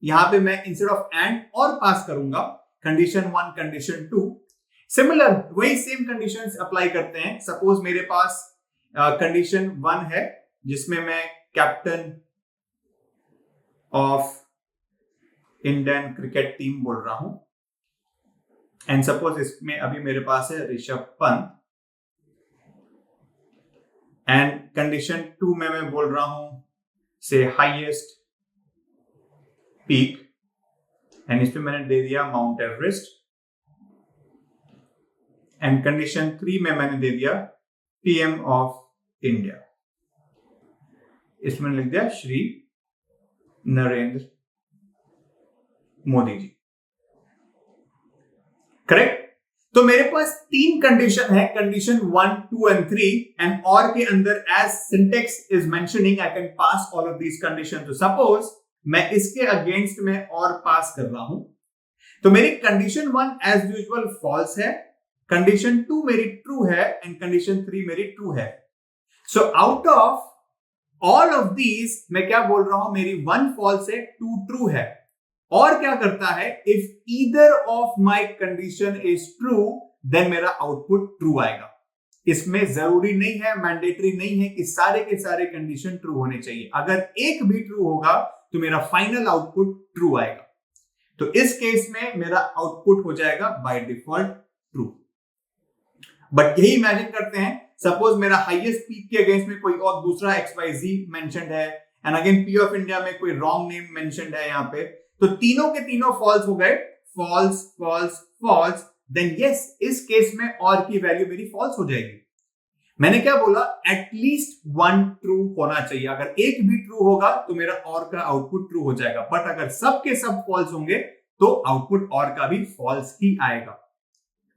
यहां पे मैं इंस्टेड ऑफ एंड और पास करूंगा कंडीशन 1 कंडीशन 2। सिमिलर वही सेम कंडीशंस अप्लाई करते हैं। सपोज मेरे पास कंडीशन 1 है जिसमें मैं captain of Indian cricket team बोल रहा हूं, एंड सपोज इसमें अभी मेरे पास है ऋषभ पंत। एंड कंडीशन 2 में मैं बोल रहा हूं से हाईएस्ट पीक, एंड इसमें मैंने दे दिया माउंट एवरेस्ट। एंड कंडीशन 3 में मैंने दे दिया पीएम ऑफ इंडिया, इसमें लिख दिया श्री नरेंद्र मोदी जी। करेक्ट। तो मेरे पास 3 कंडीशन है, कंडीशन 1, 2 एंड 3, एंड और के अंदर as syntax is mentioning I can pass all of these condition. तो सपोज मैं इसके अगेंस्ट में और पास कर रहा हूं तो मेरी कंडीशन 1 एज यूजुअल फॉल्स है, कंडीशन 2 मेरी ट्रू है, एंड कंडीशन 3 मेरी ट्रू है। So out of all of these मैं क्या बोल रहा हूं, मेरी 1 फॉल्स है, 2 ट्रू है। और क्या करता है, if either of my condition is true then मेरा आउटपुट ट्रू आएगा। इसमें जरूरी नहीं है, मैंडेटरी नहीं है कि सारे के सारे कंडीशन ट्रू होने चाहिए। अगर एक भी ट्रू होगा तो मेरा फाइनल आउटपुट ट्रू आएगा। तो इस केस में मेरा आउटपुट हो जाएगा बाय डिफॉल्ट ट्रू। बट यही इमेजिन करते हैं, सपोज मेरा हाईएस्ट पीक के अगेंस्ट में कोई और दूसरा XYZ मेंशन्ड है, and again P of India में कोई रॉन्ग नेम मेंशन्ड है यहाँ पे, तो तीनों के तीनों फॉल्स हो गए, false false false. Then yes, इस केस में और की वैल्यू मेरी फॉल्स हो जाएगी। मैंने क्या बोला, एटलीस्ट 1 ट्रू होना चाहिए। अगर एक भी ट्रू होगा तो मेरा और का आउटपुट ट्रू हो जाएगा। बट अगर सब के सब फॉल्स होंगे तो आउटपुट और का भी फॉल्स ही आएगा।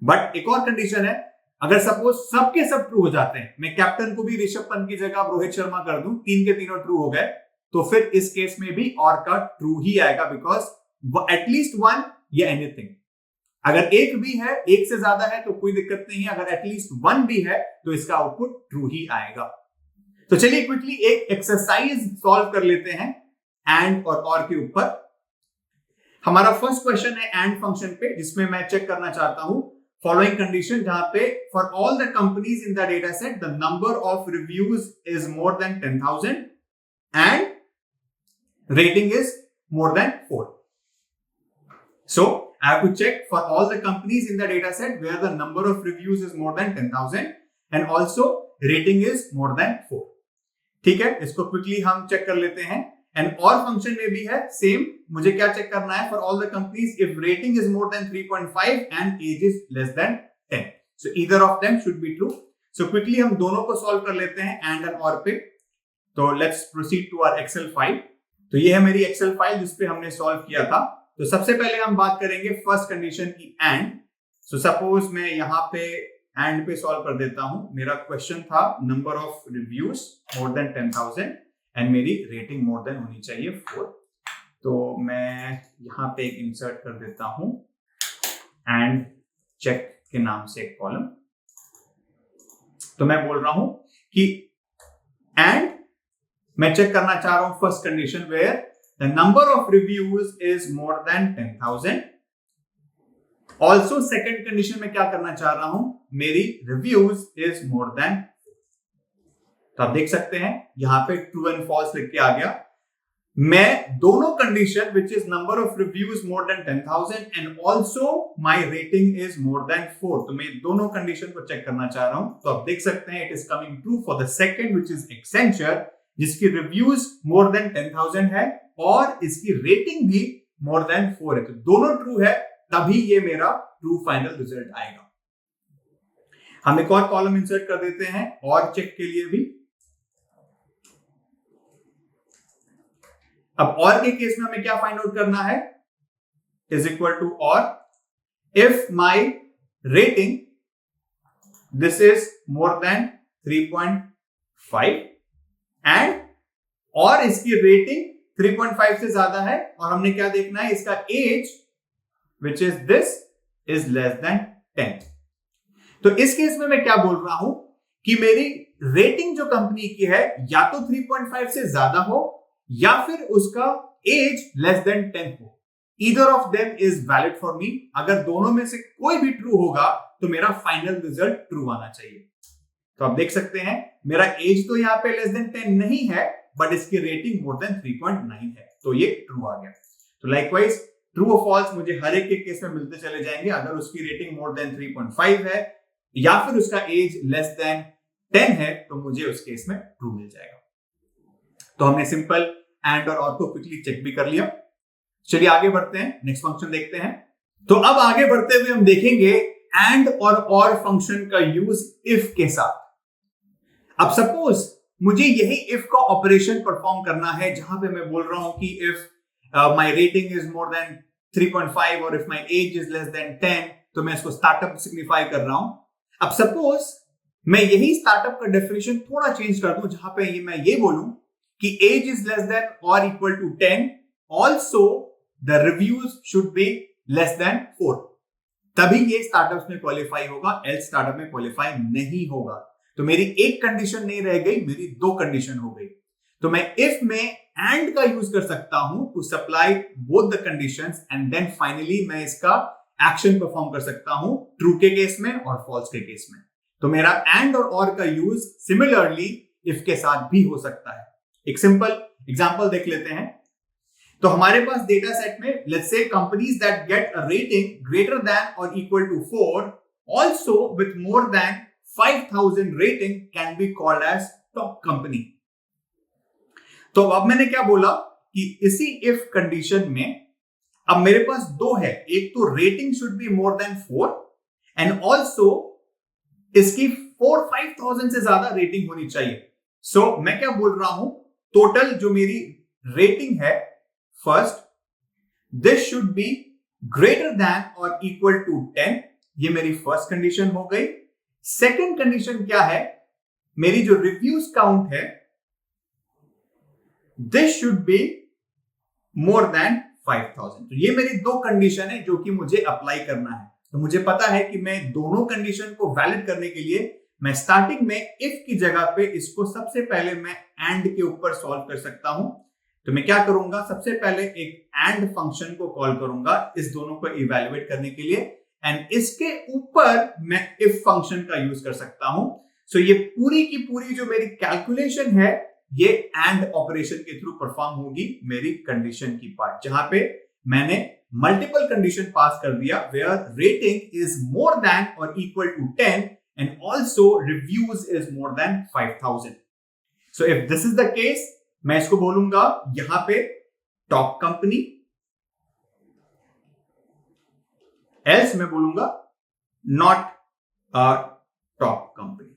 बट एक और कंडीशन है, अगर सपोज सब के सब ट्रू हो जाते हैं, मैं कैप्टन को भी ऋषभ पंत की जगह रोहित शर्मा कर दूं, 3 के तीनों ट्रू हो गए, तो फिर इस केस में भी और का ट्रू ही आएगा, बिकॉज एटलीस्ट 1 या एनीथिंग। अगर एक भी है, एक से ज्यादा है तो कोई दिक्कत नहीं है, अगर एटलीस्ट 1 भी है तो इसका आउटपुट ट्रू ही आएगा। तो चलिए क्विकली एक एक्सरसाइज सॉल्व कर लेते हैं एंड और के ऊपर। हमारा फर्स्ट क्वेश्चन है एंड फंक्शन पे, जिसमें मैं चेक करना चाहता हूं फॉलोइंग कंडीशन, जहां पे for all the companies in the data set the number of reviews is more then 10,000 and rating is more than 4. So I have to check for all the companies in the data set where the number of reviews is more than 10,000 and also rating is more than 4. ठीक है, इसको quickly हम check कर लेते हैं। And और function में भी है सेम, मुझे क्या चेक करना है, for all the companies if rating is more than 3.5 and age is less than 10, so either of them should be true. So quickly हम दोनों को सॉल्व कर लेते हैं एंड और पे। तो let's proceed to our Excel file. तो ये है मेरी एक्सेल फाइल जिसपे हमने सॉल्व किया था। तो सबसे पहले हम बात करेंगे फर्स्ट कंडीशन की एंड। सो सपोज मैं यहाँ पे एंड पे सॉल्व कर देता हूं। मेरा क्वेश्चन था number of reviews more than 10,000 and मेरी रेटिंग मोर देन होनी चाहिए 4। तो मैं यहाँ पे एक इंसर्ट कर देता हूं एंड चेक के नाम से एक कॉलम। तो मैं बोल रहा हूं कि एंड मैं चेक करना चाह रहा हूं first condition where the number of reviews is more than 10,000. Also second condition में क्या करना चाह रहा हूं, मेरी reviews is more than। तो आप देख सकते हैं यहां पे true and false लिख के आ गया। मैं दोनों condition which is number of reviews more than 10,000 and also my rating is more than 4, तो मैं दोनों कंडीशन को चेक करना चाह रहा हूं। तो आप देख सकते हैं it is coming true for the second which is Accenture, जिसकी रिव्यूज मोर देन 10,000 है और इसकी रेटिंग भी मोर देन 4 है। तो दोनों ट्रू है, तभी ये मेरा ट्रू फाइनल रिजल्ट आएगा। हम एक और कॉलम इंसर्ट कर देते हैं और चेक के लिए भी। अब और के केस में हमें क्या फाइंड आउट करना है, इज इक्वल टू और if my rating this is more than 3.5 and और इसकी रेटिंग 3.5 से ज्यादा है और हमने क्या देखना है, इसका age which is this is less than 10। तो इस केस में मैं क्या बोल रहा हूं कि मेरी रेटिंग जो कंपनी की है या तो 3.5 से ज्यादा हो या फिर उसका एज लेस देन 10 हो। Either of them is valid for me. अगर दोनों में से कोई भी ट्रू होगा तो मेरा फाइनल रिजल्ट ट्रू आना चाहिए। तो आप देख सकते हैं मेरा एज तो यहां पे लेस देन 10 नहीं है बट इसकी रेटिंग मोर देन 3.9 है, तो ये ट्रू आ गया। तो लाइकवाइज ट्रू और फॉल्स मुझे हर एक के केस में मिलते चले जाएंगे। अगर उसकी रेटिंग मोर देन 3.5 है या फिर उसका एज लेस देन 10 है तो मुझे उस केस में ट्रू मिल जाएगा। तो हमने सिंपल एंड और को क्विकली चेक भी कर लिया। चलिए आगे बढ़ते हैं, नेक्स्ट फंक्शन देखते हैं। तो अब आगे बढ़ते हुए हम देखेंगे एंड और फंक्शन का यूज इफ के साथ। अब सपोज मुझे यही इफ का ऑपरेशन परफॉर्म करना है जहां पे मैं बोल रहा हूं कि if my rating is more than 3.5 और if my age is less than 10, तो मैं इसको स्टार्टअप सिग्निफाई कर रहा हूं। अब सपोज मैं यही स्टार्टअप का डेफिनेशन थोड़ा चेंज कर दूं जहां पे मैं ये बोलूं कि एज इज लेस देन और equal to 10, also the reviews should be less than 4, तभी ये स्टार्टअप्स में क्वालिफाई होगा, एल्स स्टार्टअप में क्वालिफाई नहीं होगा। तो मेरी एक कंडीशन नहीं रह गई, मेरी दो कंडीशन हो गई। तो मैं इफ में एंड का यूज कर सकता हूं to supply both the conditions and then finally मैं इसका एक्शन परफॉर्म कर सकता हूं ट्रू के केस में और फॉल्स के केस में। तो मेरा एंड और का यूज सिमिलरली इफ के साथ भी हो सकता है। एक सिंपल एग्जांपल देख लेते हैं। तो हमारे पास डेटा सेट में let's say companies that get a rating greater than और equal to 4 also with more than 5000 rating can be called as top company. तो अब मैंने क्या बोला कि इसी इफ कंडीशन में अब मेरे पास दो है, एक तो rating should be more than 4 and also इसकी 4-5,000 से ज्यादा रेटिंग होनी चाहिए। सो मैं क्या बोल रहा हूं, टोटल जो मेरी रेटिंग है, first this should be greater than और इक्वल टू 10, ये मेरी फर्स्ट कंडीशन हो गई। सेकेंड कंडीशन क्या है, मेरी जो रिव्यूज काउंट है this should be more then 5,000। तो ये मेरी दो कंडीशन है जो कि मुझे अप्लाई करना है। तो मुझे पता है कि मैं दोनों कंडीशन को वैलिड करने के लिए मैं स्टार्टिंग में इफ की जगह पे इसको सबसे पहले मैं एंड के ऊपर सॉल्व कर सकता हूं। तो मैं क्या करूंगा, सबसे पहले एक एंड फंक्शन को कॉल करूंगा इस दोनों को इवैल्यूएट करने के लिए एंड इसके ऊपर मैं इफ फंक्शन का यूज कर सकता हूं। सो ये पूरी की पूरी जो मेरी कैलकुलेशन है ये एंड ऑपरेशन के थ्रू परफॉर्म होगी मेरी कंडीशन की पार्ट, जहां पे मैंने मल्टीपल कंडीशन पास कर दिया where rating is more than और equal to 10 and also reviews is more than 5,000. So if this is the case, मैं इसको बोलूंगा यहां पे टॉप कंपनी, else मैं बोलूंगा not a top company.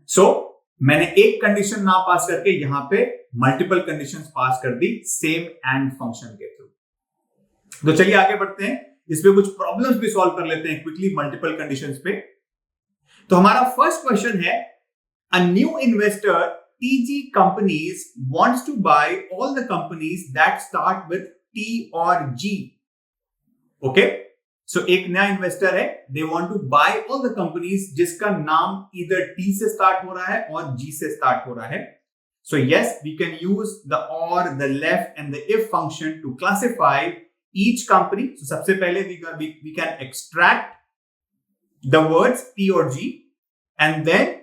So मैंने एक कंडीशन ना पास करके यहां पे मल्टीपल कंडीशंस पास कर दी सेम एंड फंक्शन के थ्रू। तो चलिए आगे बढ़ते हैं, इसमें कुछ प्रॉब्लम्स भी सॉल्व कर लेते हैं क्विकली मल्टीपल कंडीशंस पे। तो हमारा फर्स्ट क्वेश्चन है, a new investor TG companies wants to buy all the companies that start with T और जी। ओके, सो एक नया इन्वेस्टर है, they want to buy all the companies जिसका नाम इधर टी से स्टार्ट हो रहा है और जी से स्टार्ट हो रहा है। So yes, we can use the और, the left and the if function to classify each company. So सबसे पहले we can extract the words T or G and then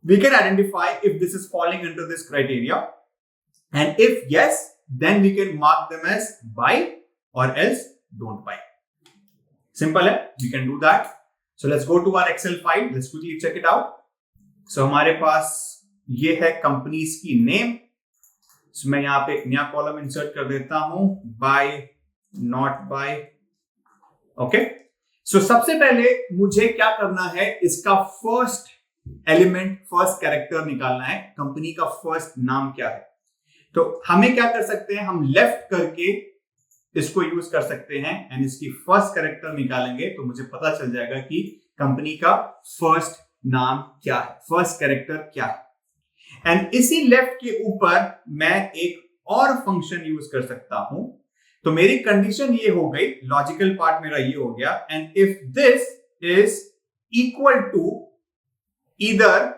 we can identify if this is falling into this criteria, and if yes, then we can mark them as buy or else don't buy. Simple है, we can do that. So let's go to our Excel file, let's quickly check it out. So हमारे पास ये है companies की name. So मैं यहाँ पे एक नया कॉलम इंसर्ट कर देता हूं, buy, not buy, ओके, सो सबसे पहले मुझे क्या करना है, इसका फर्स्ट एलिमेंट, फर्स्ट कैरेक्टर निकालना है। कंपनी का फर्स्ट नाम क्या है? तो हमें क्या कर सकते हैं, हम लेफ्ट करके इसको यूज कर सकते हैं एंड इसकी फर्स्ट कैरेक्टर निकालेंगे तो मुझे पता चल जाएगा कि कंपनी का फर्स्ट नाम क्या है, फर्स्ट कैरेक्टर क्या है। एंड इसी लेफ्ट के ऊपर मैं एक और फंक्शन यूज कर सकता हूं। तो मेरी कंडीशन ये हो गई, लॉजिकल पार्ट मेरा ये हो गया, and if this is equal to either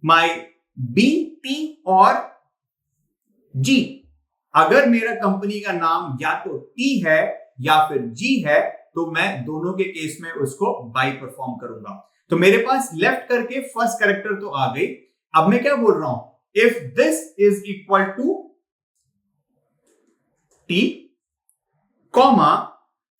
my B, T और जी, अगर मेरा कंपनी का नाम या तो टी है या फिर जी है तो मैं दोनों के केस में उसको बाई परफॉर्म करूंगा। तो मेरे पास लेफ्ट करके फर्स्ट कैरेक्टर तो आ गई। अब मैं क्या बोल रहा हूं, if this is equal to T comma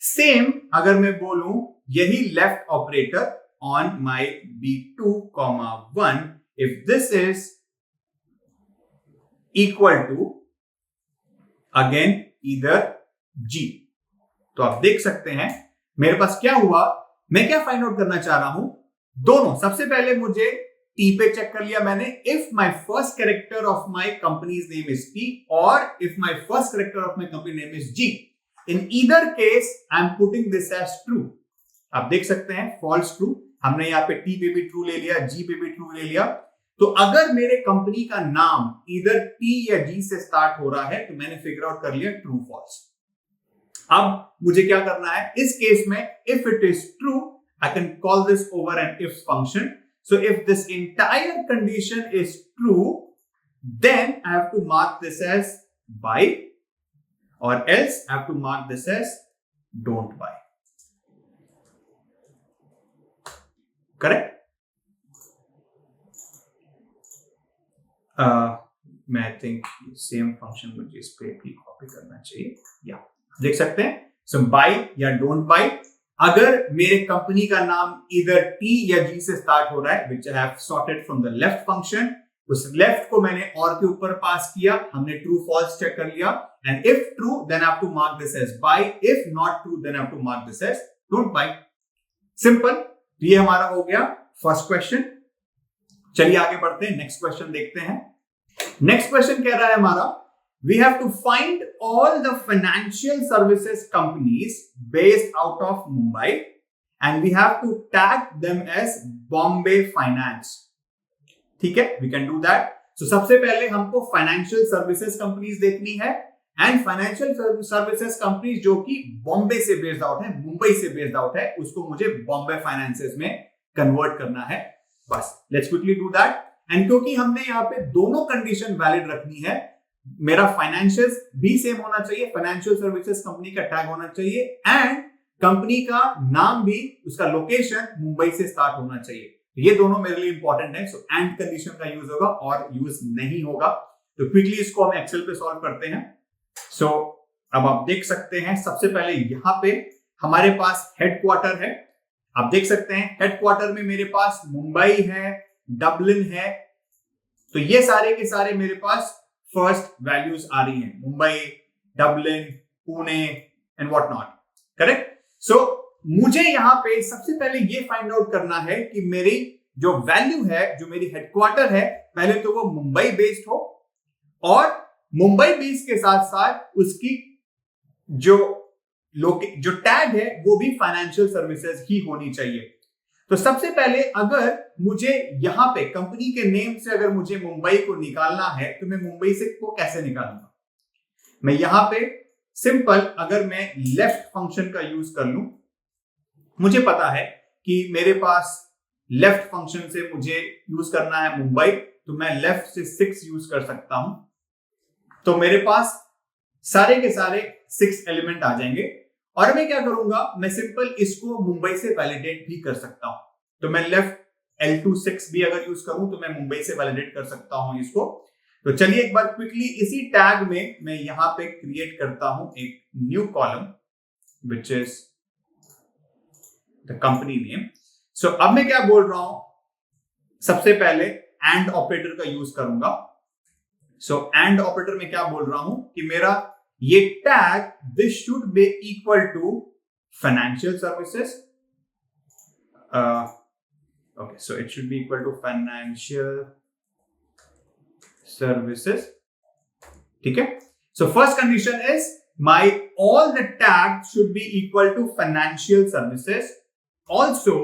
same, अगर मैं बोलूं यही left operator on my B2 comma 1, if this is equal to again either G. तो आप देख सकते हैं मेरे पास क्या हुआ, मैं क्या फाइंड आउट करना चाह रहा हूं, दोनों। सबसे पहले मुझे टी पे चेक कर लिया मैंने, if my first character of my company's name is T और if my first character of my company name is G, in either case I am putting this as true. आप देख सकते हैं false true, हमने यहाँ पे T पे भी ट्रू ले लिया, जी पे भी ट्रू ले लिया। तो अगर मेरे कंपनी का नाम इधर टी या जी से स्टार्ट हो रहा है तो मैंने फिगर आउट कर लिया ट्रू फॉल्स। अब मुझे क्या करना है इस केस में, if it is true I can call this over an if function. So if this entire condition is true then I have to mark this as buy और else I have to mark this as don't buy. Correct? मैं I think same function मुझे इस पे भी copy करना चाहिए। या देख सकते हैं, सो बाय या डोंट बाय, अगर मेरे कंपनी का नाम इधर टी या जी से स्टार्ट हो रहा है, which I have sorted from the left function, उस लेफ्ट को मैंने और के ऊपर पास किया, हमने ट्रू फॉल्स चेक कर लिया, and if true then I have to mark this as buy, if not true then I have to mark this as don't buy. Simple. ये हमारा हो गया फर्स्ट क्वेश्चन। चलिए आगे बढ़ते हैं, नेक्स्ट क्वेश्चन देखते हैं। नेक्स्ट क्वेश्चन कह रहा है हमारा, we have to find all the financial services companies based out of Mumbai and we have to tag them as Bombay Finance। ठीक है, we can do that। so सबसे पहले हमको फाइनेंशियल सर्विसेज कंपनीज देखनी है एंड फाइनेंशियल सर्विसेज कंपनीज जो कि बॉम्बे से बेस्ड आउट है, मुंबई से बेस्ड आउट है, उसको मुझे बॉम्बे फाइनेंसेस में कन्वर्ट करना है। बस let's quickly do that. And क्योंकि हमने यहाँ पे दोनों कंडीशन वैलिड रखनी है, मेरा फाइनेंशियल भी सेम होना चाहिए, फाइनेंशियल सर्विसेज कंपनी का टैग होना चाहिए एंड कंपनी का नाम भी, उसका लोकेशन मुंबई से स्टार्ट होना चाहिए। ये दोनों मेरे लिए इंपॉर्टेंट है। सो एंड कंडीशन का यूज होगा और यूज नहीं होगा। तो क्विकली इसको हम एक्सेल पे सॉल्व करते हैं। सो अब आप देख सकते हैं सबसे पहले यहां पे हमारे पास हेडक्वार्टर है। आप देख सकते हैं हेडक्वार्टर में मेरे पास मुंबई है, डबलिन है, तो ये सारे के सारे मेरे पास फर्स्ट वैल्यूज आ रही हैं, Mumbai, Dublin, Pune and what not. Correct? So मुझे यहां पे सबसे पहले ये फाइंड आउट करना है कि मेरी जो वैल्यू है, जो मेरी हेडक्वार्टर है, पहले तो वो मुंबई बेस्ड हो और मुंबई बेस के साथ साथ उसकी जो टैग है वो भी फाइनेंशियल सर्विसेज ही होनी चाहिए। तो सबसे पहले अगर मुझे यहां पे कंपनी के नेम से अगर मुझे मुंबई को निकालना है तो मैं मुंबई से को कैसे निकालूंगा? मैं यहां पे सिंपल अगर मैं लेफ्ट फंक्शन का यूज कर लूं, मुझे पता है कि मेरे पास लेफ्ट फंक्शन से मुझे यूज करना है मुंबई, तो मैं लेफ्ट से 6 यूज कर सकता हूं। तो मेरे पास सारे के सारे 6 एलिमेंट आ जाएंगे और मैं क्या करूंगा, मैं सिंपल इसको मुंबई से वैलिडेट भी कर सकता हूं। तो मैं लेफ्ट L26 भी अगर यूज करूं तो मैं मुंबई से वैलिडेट कर सकता हूं इसको। तो चलिए एक बार क्विकली इसी टैग में मैं यहां पे क्रिएट करता हूं एक new column which is the company name. So अब मैं क्या बोल रहा हूं, सबसे पहले एंड ऑपरेटर का यूज करूंगा। सो एंड ऑपरेटर में क्या बोल रहा हूं कि मेरा ये tag this should be equal to financial services. Okay, so it should be equal to financial services. ठीक है? So first condition is my all the tags should be equal to financial services. Also,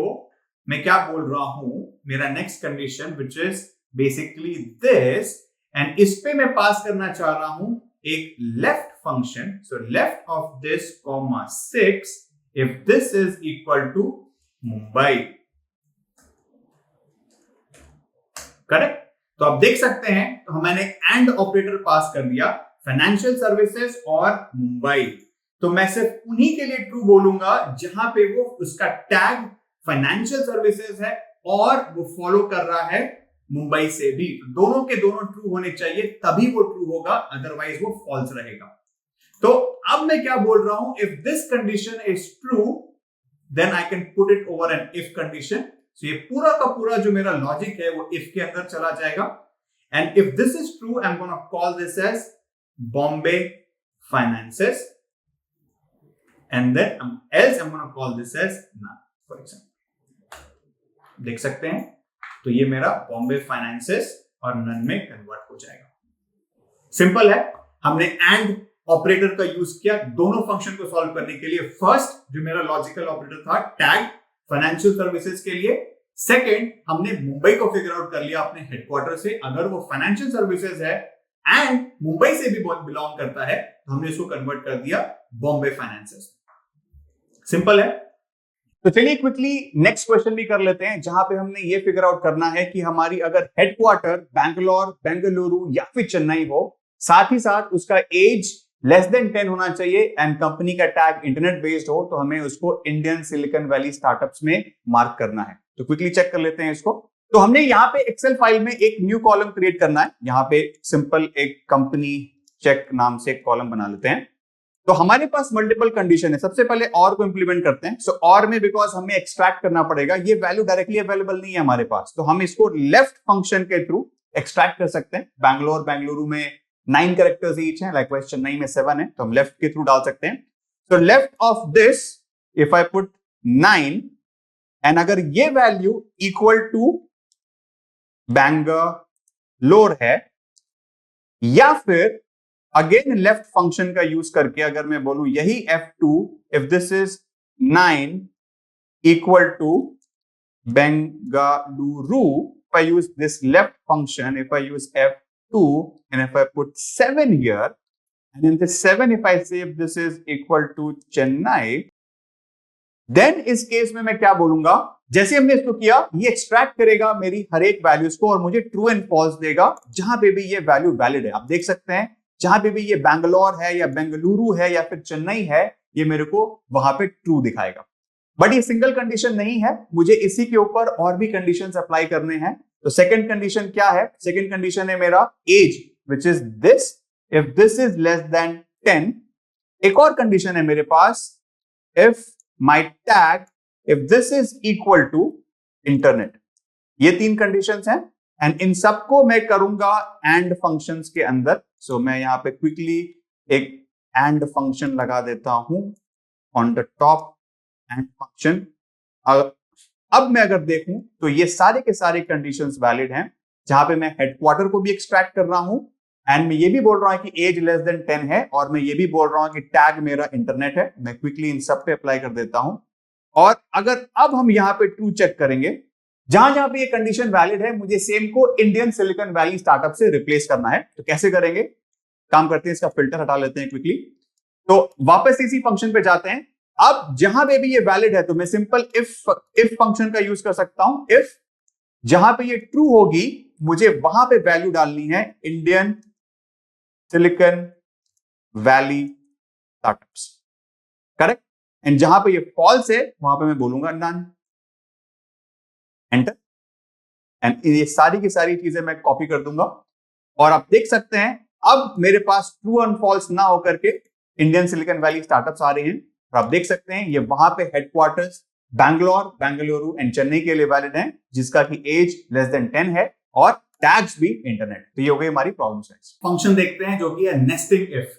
मैं क्या बोल रहा हूं, मेरा next condition which is basically this, and इस पे मैं पास करना चाह रहा हूं एक left function. So left of this comma 6 if this is equal to Mumbai. Correct? तो आप देख सकते हैं, तो मैंने एंड ऑपरेटर पास कर दिया फाइनेंशियल सर्विसेज और मुंबई. तो मैं सिर्फ उन्हीं के लिए ट्रू बोलूंगा जहां पे वो उसका टैग फाइनेंशियल सर्विसेज है और वो फॉलो कर रहा है मुंबई से भी. तो दोनों के दोनों ट्रू होने चाहिए, तभी वो ट्रू होगा, अदरवाइज वो फॉल्स रहेगा. तो अब मैं क्या बोल रहा हूं, if this condition is true then I can put it over an if condition. So, ये पूरा का पूरा जो मेरा लॉजिक है वो इफ के अंदर चला जाएगा. And if this is true I am gonna call this as Bombay finances and then else I am gonna call this as none, for example. देख सकते हैं, तो ये मेरा बॉम्बे फाइनेंसेस और नन में कन्वर्ट हो जाएगा. सिंपल है. हमने एंड ऑपरेटर का यूज किया दोनों फंक्शन को सॉल्व करने के लिए. फर्स्ट जो मेरा लॉजिकल ऑपरेटर था टैग फाइनेंशियल सर्विसेज के लिए. सेकंड, हमने मुंबई को फिगर आउट कर लिया अपने हेडक्वार्टर से. अगर वो फाइनेंशियल सर्विसेज है एंड मुंबई से भी बिलोंग करता है तो हमने इसको कन्वर्ट कर दिया बॉम्बे फाइनेंसेस. सिंपल है. तो चलिए क्विकली नेक्स्ट क्वेश्चन भी कर लेते हैं, जहां पे हमने ये फिगर आउट करना है कि हमारी अगर हेडक्वार्टर बैंगलोर, बेंगलुरु या फिर चेन्नई हो, साथ ही साथ उसका एज लेस देन 10 होना चाहिए एंड कंपनी का टैग इंटरनेट बेस्ड हो, तो हमें उसको इंडियन सिलिकॉन वैली स्टार्टअप्स में मार्क करना है. तो क्विकली चेक कर लेते हैं इसको. तो हमने यहाँ पे एक्सेल फाइल में एक न्यू कॉलम क्रिएट करना है. यहाँ पे सिंपल एक कंपनी चेक नाम से एक कॉलम बना लेते हैं. तो हमारे पास मल्टीपल कंडीशन है. सबसे पहले और को इंप्लीमेंट करते हैं. सो और में बिकॉज हमें एक्सट्रैक्ट करना पड़ेगा, ये वैल्यू डायरेक्टली अवेलेबल नहीं है हमारे पास, तो हम इसको लेफ्ट फंक्शन के थ्रू एक्सट्रैक्ट कर सकते हैं. बैंगलोर बेंगलुरु में 9 कैरेक्टर्स ईच हैं, लाइकवाइज चेन्नई में 7 है, तो हम लेफ्ट के थ्रू डाल सकते हैं. तो left of this if I put 9 and अगर ये वैल्यू इक्वल टू बैंगलोर है, या फिर अगेन लेफ्ट फंक्शन का यूज करके अगर मैं बोलूं यही F2 if this is 9 equal to Bengaluru, if I use this left function, if I use F2 and if I put 7 here, and in this 7 if I say if this is equal to Chennai, then इस case में मैं क्या बोलूंगा, जैसे हमने इसको किया ये एक्सट्रैक्ट करेगा मेरी हर एक वैल्यूज को और मुझे ट्रू एंड फॉल्स देगा जहां पे भी ये वैल्यू वैलिड है. आप देख सकते हैं जहां पे भी ये बैंगलोर है या बेंगलुरु है या फिर चेन्नई है, ये मेरे को वहां पे ट्रू दिखाएगा. बट ये सिंगल कंडीशन नहीं है, मुझे इसी के ऊपर और भी कंडीशंस अप्लाई करने हैं. तो सेकंड कंडीशन क्या है? सेकंड कंडीशन है मेरा age which is this, if this is less than 10. एक और कंडीशन है मेरे पास, if my tag if this is equal to internet. ये 3 कंडीशंस हैं एंड इन सबको मैं करूंगा एंड फंक्शंस के अंदर. सो मैं यहां पे क्विकली एक एंड फंक्शन लगा देता हूं on the top and function. अब मैं अगर देखूं तो ये सारे के सारे कंडीशंस वैलिड हैं, जहां पे मैं हेडक्वार्टर को भी एक्सट्रैक्ट कर रहा हूं एंड मैं ये भी बोल रहा हूं कि एज लेस देन 10 है और मैं ये भी बोल रहा हूं कि टैग मेरा इंटरनेट है. मैं क्विकली इन सब पे अप्लाई कर देता हूं. और अगर अब हम यहां पे ट्रू चेक करेंगे, जहां जहां पे ये कंडीशन वैलिड है मुझे सेम को इंडियन सिलिकॉन वैली स्टार्टअप से रिप्लेस करना है. तो कैसे करेंगे? काम करते हैं, इसका फिल्टर हटा लेते हैं क्विकली. तो वापस इसी फंक्शन पे जाते हैं. अब जहां पे भी ये वैलिड है तो मैं सिंपल इफ फंक्शन का यूज कर सकता हूं. इफ जहां पे ये ट्रू होगी मुझे वहां पे वैल्यू डालनी है Indian silicon valley startups. Correct. And जहां पे ये फॉल्स है वहां पे मैं बोलूंगा नन. एंटर. एंड ये सारी की सारी चीजें मैं कॉपी कर दूंगा और आप देख सकते हैं अब मेरे पास ट्रू एंड फॉल्स ना होकर के इंडियन सिलिकॉन वैली स्टार्टअप्स आ रहे हैं. और आप देख सकते हैं ये वहां पे हेडक्वार्टर्स बैंगलोर, बेंगलुरु एंड चेन्नई के लिए वैलिड है, जिसका की एज लेस देन 10 है और टैग्स भी इंटरनेट. तो ये हो गई हमारी प्रॉब्लम साइज. फंक्शन देखते हैं जो कि है नेस्टिंग इफ.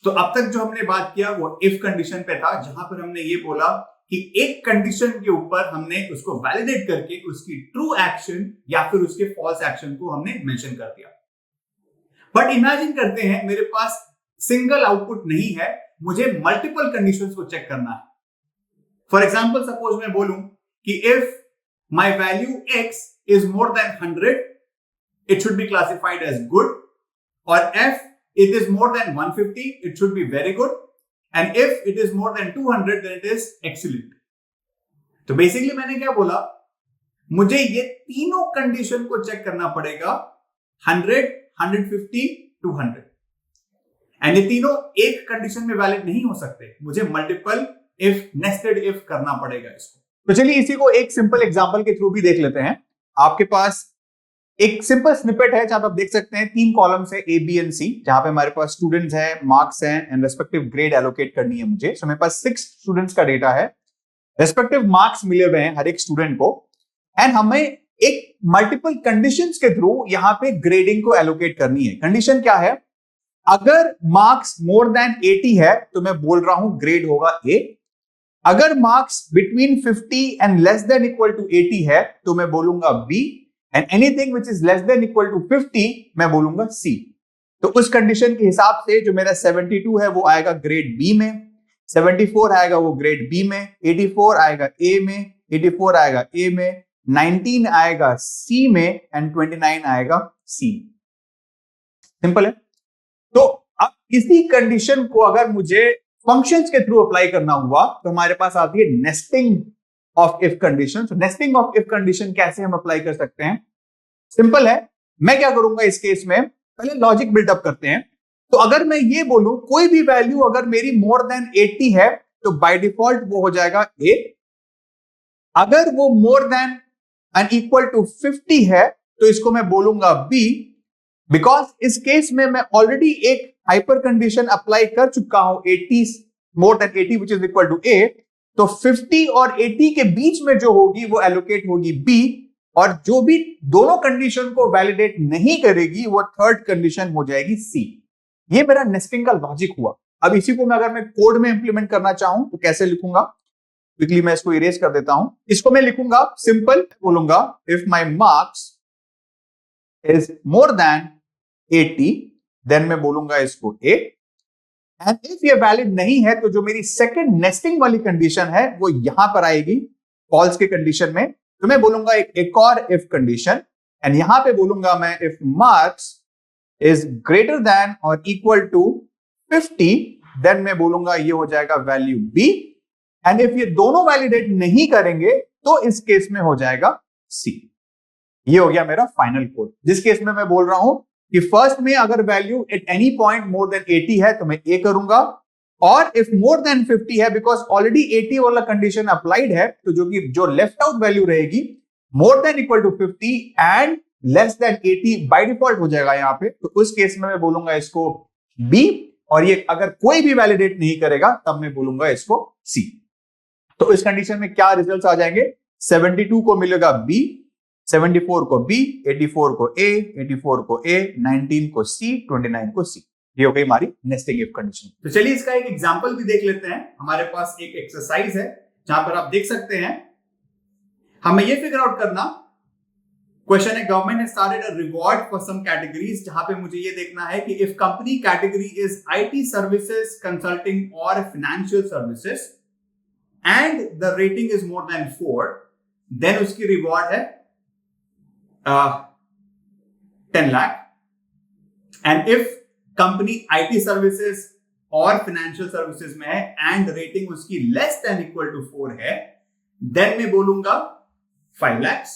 तो अब तक जो हमने बात किया वो इफ कंडीशन पे था, जहां पर हमने ये बोला कि एक कंडीशन के ऊपर हमने उसको वैलिडेट करके उसकी ट्रू एक्शन या फिर उसके फॉल्स एक्शन को हमने मेंशन कर दिया। बट इमेजिन करते हैं मेरे पास सिंगल आउटपुट नहीं है, मुझे मल्टीपल कंडीशंस को चेक करना है। फॉर एग्जांपल सपोज मैं बोलूं कि if my value x is more than 100 it should be classified as good, और if it is more than 150 it should be very good, and if it is more than 200 then it is excellent। तो basically मैंने क्या बोला, मुझे ये तीनों condition को check करना पड़ेगा, 100, 150, 200, एंड ये तीनों एक कंडीशन में वैलिड नहीं हो सकते, मुझे मल्टीपल इफ, नेस्टेड इफ करना पड़ेगा इसको। तो चलिए इसी को एक सिंपल एग्जांपल के थ्रू भी देख लेते हैं। आपके पास एक सिंपल स्निपेट है जहां आप देख सकते हैं 3 कॉलम्स है A, B एंड C, जहां पे हमारे पास स्टूडेंट्स हैं, मार्क्स हैं एंड रेस्पेक्टिव ग्रेड एलोकेट करनी है मुझे। सो मेरे पास 6 स्टूडेंट्स का डेटा है, रेस्पेक्टिव मार्क्स मिले हुए हैं हर एक स्टूडेंट को, एंड हमें एक मल्टीपल कंडीशंस के थ्रू यहां पे ग्रेडिंग को एलोकेट करनी है। कंडीशन क्या है, अगर मार्क्स मोर देन 80 है तो मैं बोल रहा हूं ग्रेड होगा A, अगर marks between 50 and less than equal to 80 है तो मैं बोलूंगा B, and anything which is less than equal to 50 मैं बोलूंगा C। तो उस कंडीशन के हिसाब से जो मेरा 72 है वो आएगा ग्रेड B में, 74 आएगा वो ग्रेड B में, 84 आएगा A में, 84 आएगा A में, 19 आएगा C में एंड 29 आएगा C। सिंपल है। तो अब इसी कंडीशन को अगर मुझे फंक्शंस के थ्रू अप्लाई करना हुआ तो हमारे पास आती है नेस्टिंग ऑफ इफ कंडीशन। तो नेस्टिंग ऑफ इफ कंडीशन कैसे हम अप्लाई कर सकते हैं, सिंपल है। मैं क्या करूंगा इस केस में, पहले लॉजिक बिल्डअप करते हैं। तो अगर मैं ये बोलूं कोई भी वैल्यू अगर मेरी मोर देन 80 है तो बाय डिफॉल्ट वो हो जाएगा A, अगर वो more than and equal to 50 है तो इसको मैं बोलूंगा B, बिकॉज इस केस में मैं ऑलरेडी एक हाइपर कंडीशन अप्लाई कर चुका हूं, 80 more than 80 which is equal to A, तो 50 और 80 के बीच में जो होगी वो एलोकेट होगी B, और जो भी दोनों कंडीशन को वैलिडेट नहीं करेगी वो थर्ड कंडीशन हो जाएगी C। ये मेरा नेस्टिंग का लॉजिक हुआ। अब इसी को मैं अगर मैं कोड में इंप्लीमेंट करना चाहूं तो कैसे लिखूंगा, क्विकली मैं इसको इरेज कर देता हूं। इसको मैं लिखूंगा सिंपल, बोलूंगा if my marks is more than 80 then मैं बोलूंगा इसको A, एंड इफ ये वैलिड नहीं है तो जो मेरी सेकंड नेस्टिंग वाली कंडीशन है वो यहां पर आएगी फॉल्स के कंडीशन में, तो मैं बोलूंगा एक और इफ कंडीशन, एंड यहां पे बोलूंगा मैं if marks is greater than और इक्वल टू 50 देन मैं बोलूंगा ये हो जाएगा वैल्यू B, एंड इफ ये दोनों वैलिडेट नहीं करेंगे तो इस केस में हो जाएगा C। ये हो गया मेरा फाइनल कोड, जिस केस में मैं बोल रहा हूं कि फर्स्ट में अगर value at any point more than 80 है तो मैं A करूंगा, और इफ मोर देन 50 है बिकॉज ऑलरेडी 80 वाला कंडीशन अप्लाइड है तो जो लेफ्ट आउट वैल्यू रहेगी more than equal to 50 and less than 80 by default हो जाएगा यहां पे, तो उस केस में मैं बोलूंगा इसको B, और ये अगर कोई भी वैलिडेट नहीं करेगा तब मैं बोलूंगा इसको C। तो इस कंडीशन में क्या रिजल्ट्स आ जाएंगे, 72 को मिलेगा B, 74 को B, 84 को A, 84 को A, 19 को C, 29 को C। ये हो गई हमारी नेस्टिंग इफ कंडीशन। तो चलिए इसका एक एग्जांपल भी देख लेते हैं। हमारे पास एक एक्सरसाइज है जहां पर आप देख सकते हैं, हमें ये फिगर आउट करना, क्वेश्चन है government has started a reward for some categories, जहां पे मुझे ये देखना है कि if company category is IT services, consulting और financial services and the rating is more than 4, then उसकी रिवॉर्ड है 10 lakh, and if company IT services और फाइनेंशियल सर्विसेज में है एंड रेटिंग उसकी लेस देन इक्वल टू 4 है, देन मैं बोलूंगा 5 lakhs।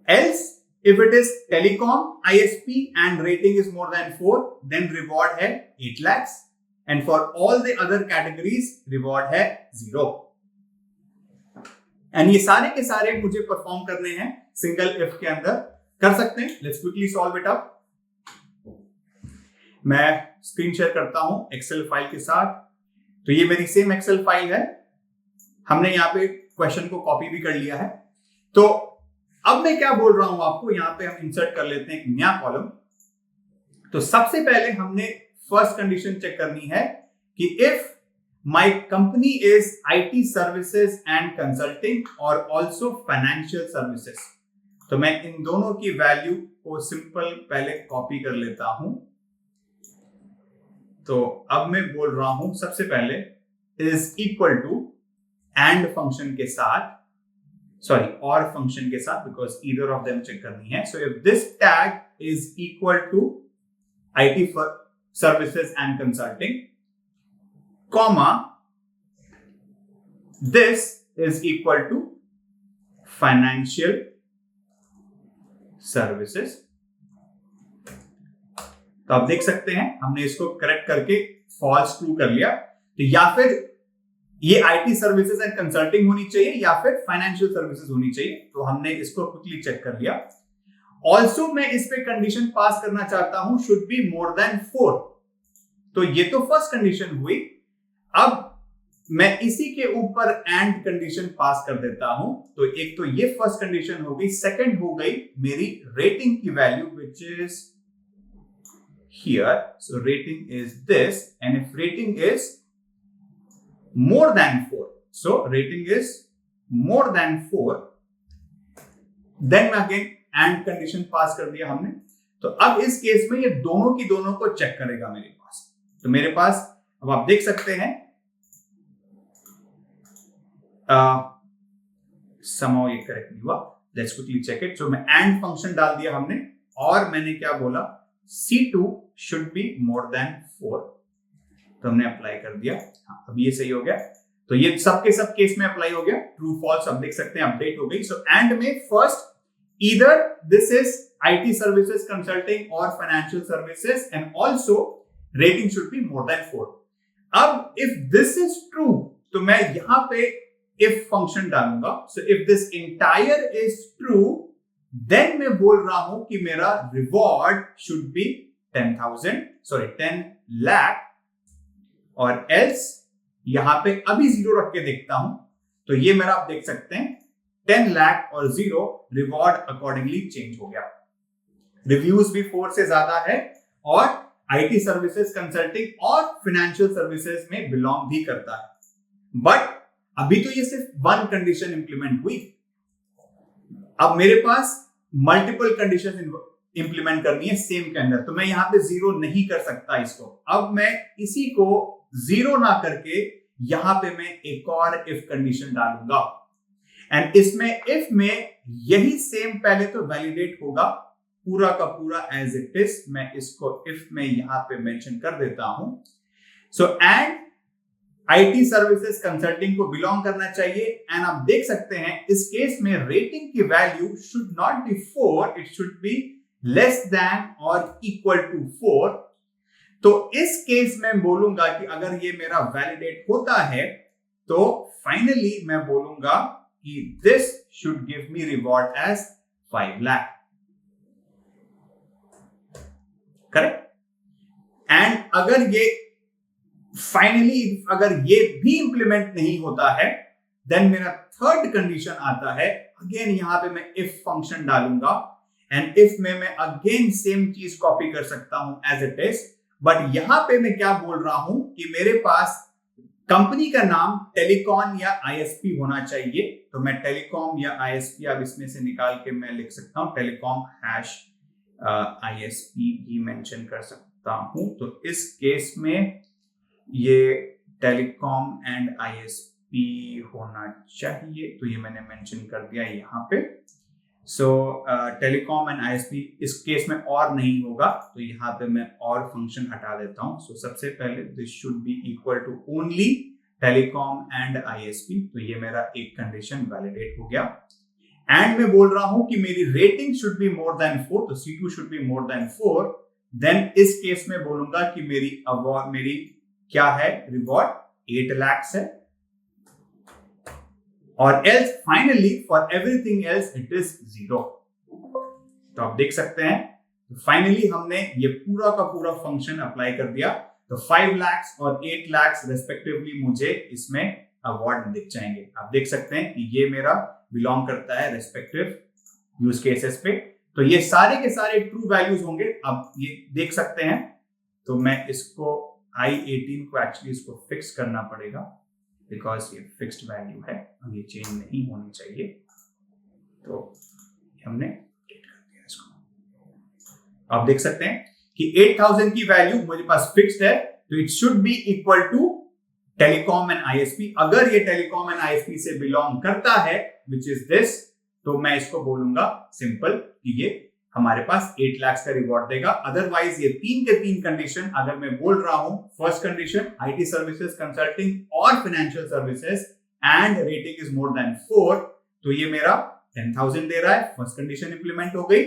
Else, if it is telecom, ISP and rating is more than 4, then reward है 8 lakhs, and for all the other categories reward है 0। And ये सारे के सारे मुझे परफॉर्म करने हैं सिंगल इफ के अंदर, कर सकते हैं। Let's quickly solve it up. मैं स्क्रीन शेयर करता हूं एक्सेल फाइल के साथ। तो ये मेरी सेम एक्सेल फाइल है, हमने यहाँ पे क्वेश्चन को कॉपी भी कर लिया है। तो अब मैं क्या बोल रहा हूं आपको, यहां पे हम इंसर्ट कर लेते हैं एक नया कॉलम। तो सबसे पहले हमने फर्स्ट कंडीशन चेक करनी है कि if my company is IT services and consulting और आल्सो फाइनेंशियल सर्विसेज, तो मैं इन दोनों की वैल्यू को सिंपल पहले कॉपी कर लेता हूं। तो अब मैं बोल रहा हूं सबसे पहले is equal to and function के साथ, सॉरी और फंक्शन के साथ, because either of them check करनी है। So if this tag is equal to IT services and consulting, comma this is equal to financial services. तो आप देख सकते हैं हमने इसको करेक्ट करके फॉल्स ट्रू कर लिया। तो या फिर ये आईटी सर्विसेज एंड कंसल्टिंग होनी चाहिए या फिर फाइनेंशियल सर्विसेज होनी चाहिए। तो हमने इसको क्विकली चेक कर लिया। ऑल्सो मैं इस पे कंडीशन पास करना चाहता हूं शुड बी मोर देन 4। तो ये तो फर्स्ट कंडीशन हुई। अब मैं इसी के ऊपर एंड कंडीशन पास कर देता हूं। तो एक तो ये फर्स्ट कंडीशन हो गई, सेकंड हो गई मेरी रेटिंग की value which is here. So rating is this and if rating is more than 4, so rating is more than 4, then again and condition पास कर दिया हमने। तो अब इस केस में ये दोनों की दोनों को चेक करेगा मेरे पास। तो मेरे पास अब आप देख सकते हैं somehow ये करेक्ट नहीं हुआ, लेट्स क्विकली चेक इट। सो मैं एंड फंक्शन डाल दिया हमने और मैंने क्या बोला, C2 should be more than 4। तो हमने अप्लाई कर दिया। हाँ, अब ये सही हो गया। तो ये सबके सब केस में अप्लाई हो गया। ट्रू फॉल्स अब देख सकते हैं अपडेट हो गई। सो एंड में first either this is IT services consulting और financial services and also rating should be more than 4। अब इफ दिस इज ट्रू तो मैं यहां पे इफ फंक्शन डालूंगा। So if this entire is true then मैं बोल रहा हूं कि मेरा रिवॉर्ड शुड बी 10 लाख, और एल्स यहां पे अभी 0 रख के देखता हूं तो ये मेरा आप देख सकते हैं 10 लाख और 0 रिवॉर्ड अकॉर्डिंगली चेंज हो गया। रिव्यूज भी 4 से ज्यादा है और आईटी सर्विसेज कंसल्टिंग और फाइनेंशियल सर्विसेज में बिलोंग भी करता है। बट अभी तो ये सिर्फ वन कंडीशन इंप्लीमेंट हुई। अब मेरे पास मल्टीपल कंडीशन इंप्लीमेंट करनी है सेम के अंदर, तो मैं यहां पे 0 नहीं कर सकता इसको। अब मैं इसी को 0 ना करके यहां पे मैं एक और इफ कंडीशन डालूंगा एंड इसमें इफ में यही सेम पहले तो वैलिडेट होगा पूरा का पूरा एज इट इज। मैं इसको इफ में यहां पे मेंशन कर देता हूं। So and IT services consulting को बिलोंग करना चाहिए एंड आप देख सकते हैं इस केस में रेटिंग की value should not be 4, it should be less than और इक्वल टू 4। तो इस केस में बोलूंगा कि अगर ये मेरा वैलिडेट होता है तो फाइनली मैं बोलूंगा कि this should give me reward as 5 lakh. Correct. And अगर ये फाइनली अगर ये भी इंप्लीमेंट नहीं होता है देन मेरा थर्ड कंडीशन आता है। अगेन यहां पे मैं इफ फंक्शन डालूंगा एंड इफ में मैं अगेन सेम चीज कॉपी कर सकता हूं एज इट इज। बट यहां पे मैं क्या बोल रहा हूं कि मेरे पास कंपनी का नाम टेलीकॉम या आईएसपी होना चाहिए। तो मैं टेलीकॉम या आईएसपी अब इसमें से निकाल के मैं लिख सकता हूं टेलीकॉम हैश आईएसपी भी मेंशन कर सकता हूं। तो इस केस में ये टेलीकॉम एंड आईएसपी होना चाहिए, तो ये मैंने मेंशन कर दिया यहाँ पे। सो टेलीकॉम एंड आईएसपी इस केस में और नहीं होगा, तो यहाँ पे मैं और फंक्शन हटा देता हूँ। सो सबसे पहले this should be equal to only telecom and ISP. तो ये मेरा एक कंडीशन वैलिडेट हो गया। एंड मैं बोल रहा हूं कि मेरी rating should be more than 4, तो C2 should be more than 4। Then इस केस में बोलूंगा कि मेरी क्या है, रिवॉर्ड 8 लाख है। और else finally for everything else it is 0। तो आप देख सकते हैं फाइनली हमने ये पूरा का पूरा फंक्शन अप्लाई कर दिया। तो 5 लाख और 8 लाख रेस्पेक्टिवली मुझे इसमें अवार्ड दिख जाएंगे। आप देख सकते हैं कि ये मेरा बिलोंग करता है रेस्पेक्टिव यूज केसेस पे। तो ये सारे के सारे ट्रू वैल्यूज होंगे। अब ये देख सकते हैं तो मैं इसको I18 को एक्चुअली इसको फिक्स करना पड़ेगा, बिकॉज ये फिक्स्ड वैल्यू है, अब ये चेंज नहीं होनी चाहिए। तो हमने गेट कर दिया इसको। आप देख सकते हैं कि 8000 की वैल्यू मेरे पास फिक्स्ड है, तो it should be equal to telecom and ISP. अगर ये टेलीकॉम एंड आईएसपी से बिलोंग करता है, विच इज दिस, तो मैं इसको बोलूंगा सिंपल कि ये हमारे पास 8 लाख का रिवॉर्ड देगा। अदरवाइज ये 3 के 3 कंडीशन अगर मैं बोल रहा हूं, first condition IT services, consulting और financial services and rating is more than 4, तो ये मेरा 10,000 दे रहा है। फर्स्ट कंडीशन इंप्लीमेंट हो गई।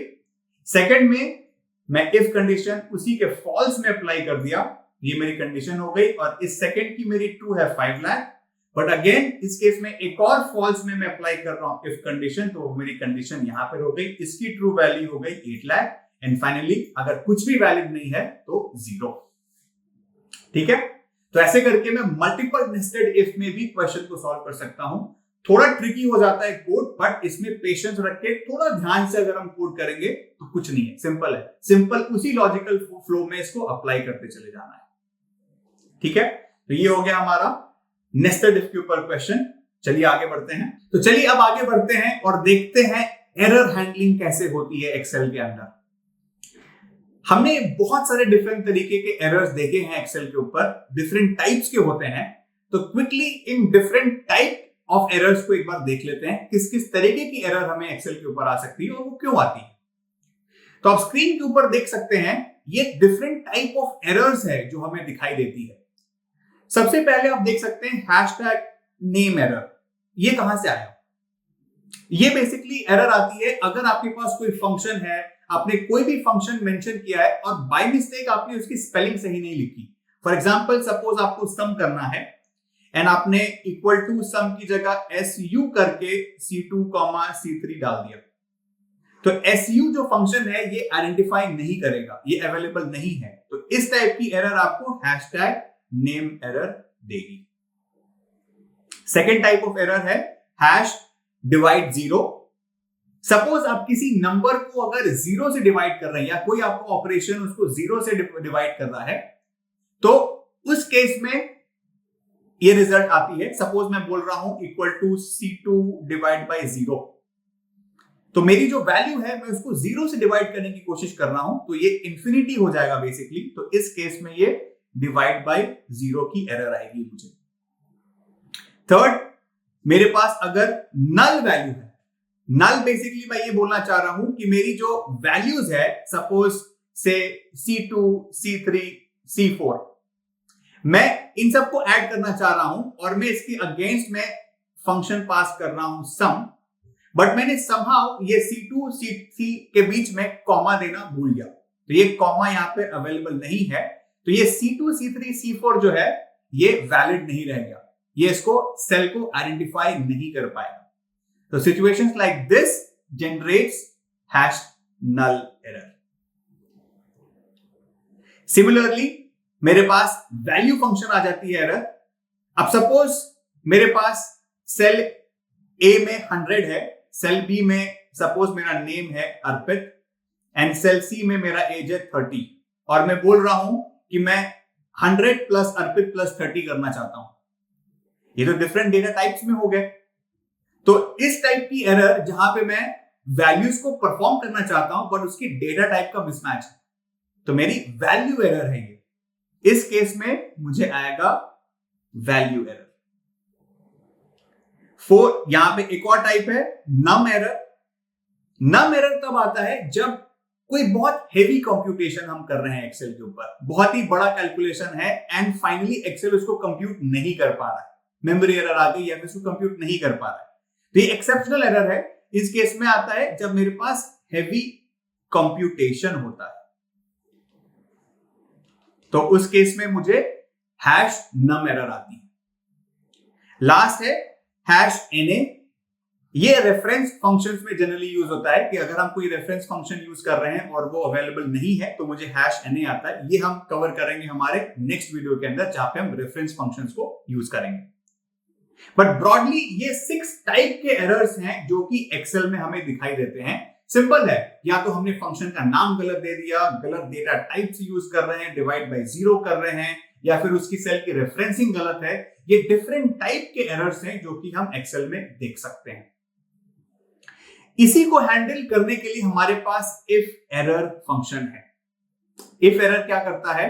सेकंड में मैं इफ कंडीशन उसी के फॉल्स में अप्लाई कर दिया, ये मेरी कंडीशन हो गई, और इस सेकंड की मेरी ट्रू है 5 लाख, बट अगेन इस केस में एक और फॉल्स में मैं अप्लाई कर रहा हूं इफ कंडीशन, तो मेरी कंडीशन यहां पर हो गई, इसकी ट्रू वैल्यू हो गई 8 लाख, एंड फाइनली अगर कुछ भी वैलिड नहीं है तो 0। ठीक है, तो ऐसे करके मैं मल्टीपल नेस्टेड इफ में भी क्वेश्चन को सॉल्व कर सकता हूं। थोड़ा ट्रिकी हो जाता है कोड, बट इसमें पेशेंस रख के थोड़ा ध्यान से अगर हम कोड करेंगे तो कुछ नहीं है, सिंपल है। सिंपल उसी लॉजिकल फ्लो में इसको अप्लाई करते चले जाना है। ठीक है, तो ये हो गया हमारा नेस्टेड इफ के ऊपर क्वेश्चन। चलिए आगे बढ़ते हैं। तो चलिए अब आगे बढ़ते हैं और देखते हैं एरर हैंडलिंग कैसे होती है एक्सेल के अंदर। हमने बहुत सारे डिफरेंट तरीके के एरर्स देखे हैं एक्सेल के ऊपर, डिफरेंट टाइप्स के होते हैं। तो quickly in different type of errors को एक बार देख लेते हैं, किस किस तरीके की एरर हमें एक्सेल के ऊपर आ सकती है और वो क्यों आती है। तो आप स्क्रीन के ऊपर देख सकते हैं, ये डिफरेंट टाइप ऑफ एरर्स है जो हमें दिखाई देती है। सबसे पहले आप देख सकते हैं हैशटैग नेम एरर। ये कहां से आया? ये बेसिकली एरर आती है अगर आपके पास कोई फंक्शन है, आपने कोई भी फंक्शन मेंशन किया है और बाय मिस्टेक आपने उसकी स्पेलिंग सही नहीं लिखी। फॉर एग्जांपल सपोज आपको सम करना है एंड आपने इक्वल टू सम की जगह SU करके C2, C3 डाल दिया, तो SU जो फंक्शन है ये आइडेंटिफाई नहीं करेगा, ये अवेलेबल नहीं है। तो इस टाइप की एरर आपको हैशटैग नेम एरर देगी। सेकेंड टाइप ऑफ एरर है हैश डिवाइड 0। सपोज आप किसी नंबर को अगर 0 से डिवाइड कर रहे हैं या कोई आपको ऑपरेशन उसको 0 से डिवाइड कर रहा है, तो उस केस में ये रिजल्ट आती है। सपोज मैं बोल रहा हूं equal to C2 divide by 0, तो मेरी जो वैल्यू है मैं उसको 0 से डिवाइड करने की कोशिश कर रहा हूं, तो ये इंफिनिटी हो जाएगा बेसिकली। तो इस केस में ये डिवाइड बाय 0 की एरर आएगी मुझे। थर्ड, मेरे पास अगर नल वैल्यू है, नल बेसिकली मैं ये बोलना चाह रहा हूं कि मेरी जो वैल्यूज है, सपोज से C2, C3, C4, मैं इन सबको ऐड करना चाह रहा हूं और मैं इसके अगेंस्ट में फंक्शन पास कर रहा हूं सम, बट मैंने समहाउ ये C2, C3 के बीच में कॉमा देना भूल गया, तो ये कॉमा यहां पे अवेलेबल नहीं है, तो ये C2, C3, C4 जो है ये वैलिड नहीं रह गया, ये इसको सेल को आइडेंटिफाई नहीं कर पाएगा। तो situations like this generates hash null error. Similarly मेरे पास वैल्यू फंक्शन आ जाती है एरर। अब सपोज मेरे पास सेल A में 100 है, सेल B में सपोज मेरा नेम है अर्पित, एंड सेल C में मेरा एज है 30, और मैं बोल रहा हूं कि मैं 100 प्लस अर्पित प्लस 30 करना चाहता हूं। ये तो डिफरेंट डेटा टाइप्स में हो गए। तो इस टाइप की एरर जहां पे मैं वैल्यूज को परफॉर्म करना चाहता हूं बट उसकी डेटा टाइप का मिसमैच है, तो मेरी वैल्यू एरर है ये। इस केस में मुझे आएगा वैल्यू एरर। यहां पे एक और टाइप है नम एरर। नम एरर तब आता है जब कोई बहुत हेवी कंप्यूटेशन हम कर रहे हैं एक्सेल के ऊपर, बहुत ही बड़ा कैलकुलेशन है एंड फाइनली एक्सेल उसको कंप्यूट नहीं कर पा रहा है, मेमोरी एरर आ गई या फिर उसको कंप्यूट नहीं कर पा रहा है, तो ये एक्सेप्शनल एरर है। इस केस में आता है जब मेरे पास हेवी कंप्यूटेशन होता है, तो उस केस में मुझे हैश नम एरर आती है। लास्ट है हैश NA। ये रेफरेंस फंक्शंस में जनरली यूज होता है कि अगर हम कोई रेफरेंस फंक्शन यूज कर रहे हैं और वो अवेलेबल नहीं है तो मुझे हैश NA आता है। ये हम कवर करेंगे हमारे नेक्स्ट वीडियो के अंदर, जहां पे हम रेफरेंस फंक्शंस को यूज करेंगे। बट ब्रॉडली ये 6 टाइप के एरर्स हैं जो कि एक्सेल में हमें दिखाई देते हैं। सिंपल है, या तो हमने फंक्शन का नाम गलत दे दिया, गलत डेटा टाइप से यूज कर रहे हैं, डिवाइड बाय 0 कर रहे हैं, या फिर उसकी सेल की रेफरेंसिंग गलत है। ये डिफरेंट टाइप के एरर्स हैं जो कि हम एक्सेल में देख सकते हैं। इसी को हैंडल करने के लिए हमारे पास इफ एरर फंक्शन है। इफ एरर क्या करता है,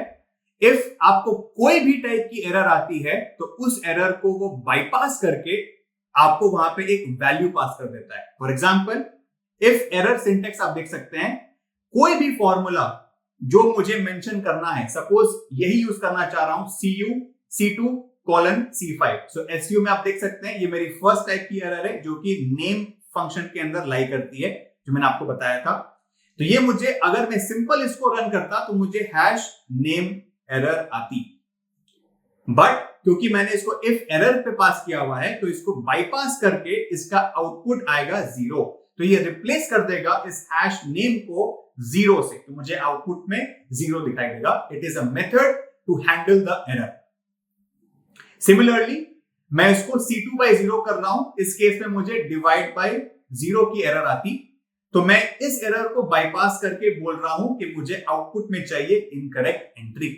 इफ आपको कोई भी टाइप की एरर आती है तो उस एरर को वो बाईपास करके आपको वहां पे एक वैल्यू पास कर देता है। For example, if error syntax आप देख सकते हैं, कोई भी फॉर्मूला जो मुझे मेंशन करना है, सपोज यही यूज करना चाह रहा हूं, CU C2 C5। सो SU में आप देख सकते हैं ये मेरी फर्स्ट टाइप की एरर है जो कि नेम फंक्शन के अंदर लाई करती है, जो मैंने आपको बताया था। तो ये मुझे, अगर मैं सिंपल इसको रन करता तो मुझे हैश नेम एरर आती, बट क्योंकि मैंने इसको इफ एरर पे पास किया हुआ है तो इसको बाईपास करके इसका आउटपुट आएगा 0। तो ये रिप्लेस कर देगा इस हैश नेम को 0 से, तो मुझे आउटपुट में 0 दिखाई देगा। It is a method to handle the error. Similarly मैं इसको C2 by 0 कर रहा हूं, इस केस में मुझे डिवाइड बाय 0 की एरर आती, तो मैं इस एरर को बाईपास करके बोल रहा हूं कि मुझे आउटपुट में चाहिए इनकरेक्ट एंट्री।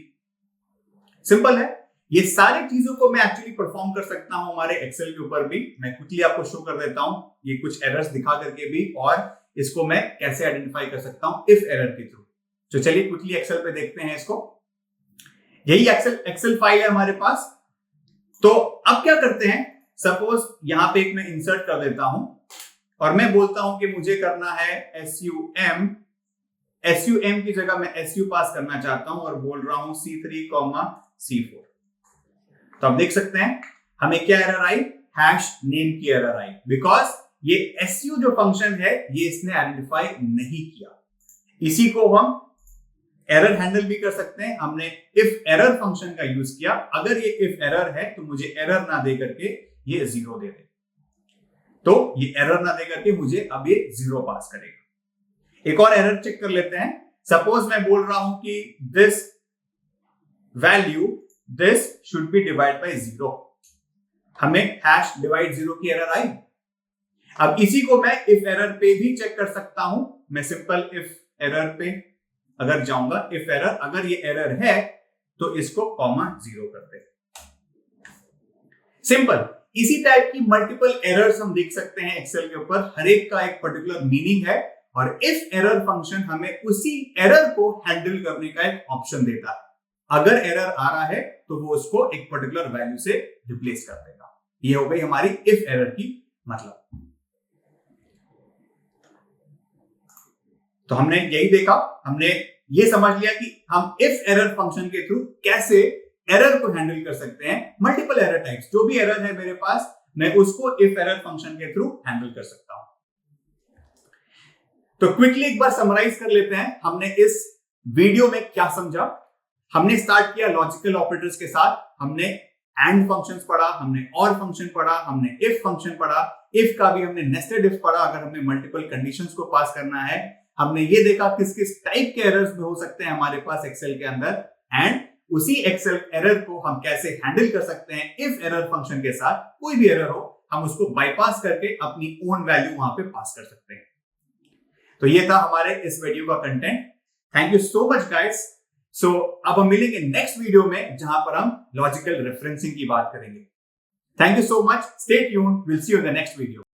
सिंपल है। ये सारी चीजों को मैं एक्चुअली परफॉर्म कर सकता हूं हमारे एक्सेल के ऊपर भी। मैं क्विकली आपको शो कर देता हूं ये कुछ एरर्स दिखा करके भी, और इसको मैं कैसे आइडेंटिफाई कर सकता हूं इफ एरर के थ्रू। तो चलिए क्विकली एक्सेल पे देखते हैं इसको। यही एक्सेल फाइल है हमारे पास। तो अब क्या करते हैं, सपोज यहां पे एक मैं इंसर्ट कर देता हूं और मैं बोलता हूं कि मुझे करना है SUM की जगह मैं SU पास करना चाहता हूं और बोल रहा हूं C3, C4। तो आप देख सकते हैं हमें क्या एरर आई, हैश नेम की एरर आई, बिकॉज ये SU जो फंक्शन है ये इसने आइडेंटिफाई नहीं किया। इसी को हम एरर हैंडल भी कर सकते हैं। हमने इफ एरर फंक्शन का यूज किया, अगर ये इफ एरर है तो मुझे एरर ना दे करके ये 0 दे दे, तो ये एरर ना दे करके मुझे अब ये 0 पास करेगा। एक और एरर चेक कर लेते हैं। सपोज मैं बोल रहा हूं कि this value this should B divide by 0, हमें हैश डिवाइड 0 की एरर आई। अब इसी को मैं इफ एरर पे भी चेक कर सकता हूं। मैं सिंपल इफ एरर पे अगर जाऊंगा, इफ एरर, अगर ये एरर है तो इसको (0) कर दे। सिंपल। इसी टाइप की मल्टीपल एरर्स हम देख सकते हैं एक्सेल के ऊपर, हर एक का एक पर्टिकुलर मीनिंग है, और इफ एरर फंक्शन हमें उसी एरर को हैंडल करने का एक ऑप्शन देता है। अगर एरर आ रहा है तो वो उसको एक पर्टिकुलर वैल्यू से रिप्लेस कर देगा। ये हो गई हमारी इफ एरर की मतलब। तो हमने यही देखा, हमने ये समझ लिया कि हम इफ एरर फंक्शन के थ्रू कैसे एरर को हैंडल कर सकते हैं। मल्टीपल एरर टाइप्स, जो भी एरर है मेरे पास, मैं उसको इफ एरर फंक्शन के थ्रू हैंडल कर सकता हूं। तो क्विकली एक बार समराइज कर लेते हैं हमने इस वीडियो में क्या समझा। हमने स्टार्ट किया लॉजिकल ऑपरेटर्स के साथ, हमने एंड फंक्शंस पढ़ा, हमने और फंक्शन पढ़ा, हमने इफ फंक्शन पढ़ा, इफ का भी हमने नेस्टेड इफ पढ़ा अगर हमें मल्टीपल कंडीशंस को पास करना है। हमने ये देखा किस किस टाइप के एरर्स में हो सकते हैं हमारे पास एक्सेल के अंदर, एंड उसी एक्सेल एरर को हम कैसे हैंडल कर सकते हैं इफ एरर फंक्शन के साथ। कोई भी एरर हो हम उसको बाईपास करके अपनी ओन वैल्यू वहां पे पास कर सकते हैं। तो ये था हमारे इस वीडियो का content. Thank you so much guys. So अब हम मिलेंगे नेक्स्ट वीडियो में जहां पर हम लॉजिकल रेफरेंसिंग की बात करेंगे। Thank you so much, stay tuned, will see you in the next video.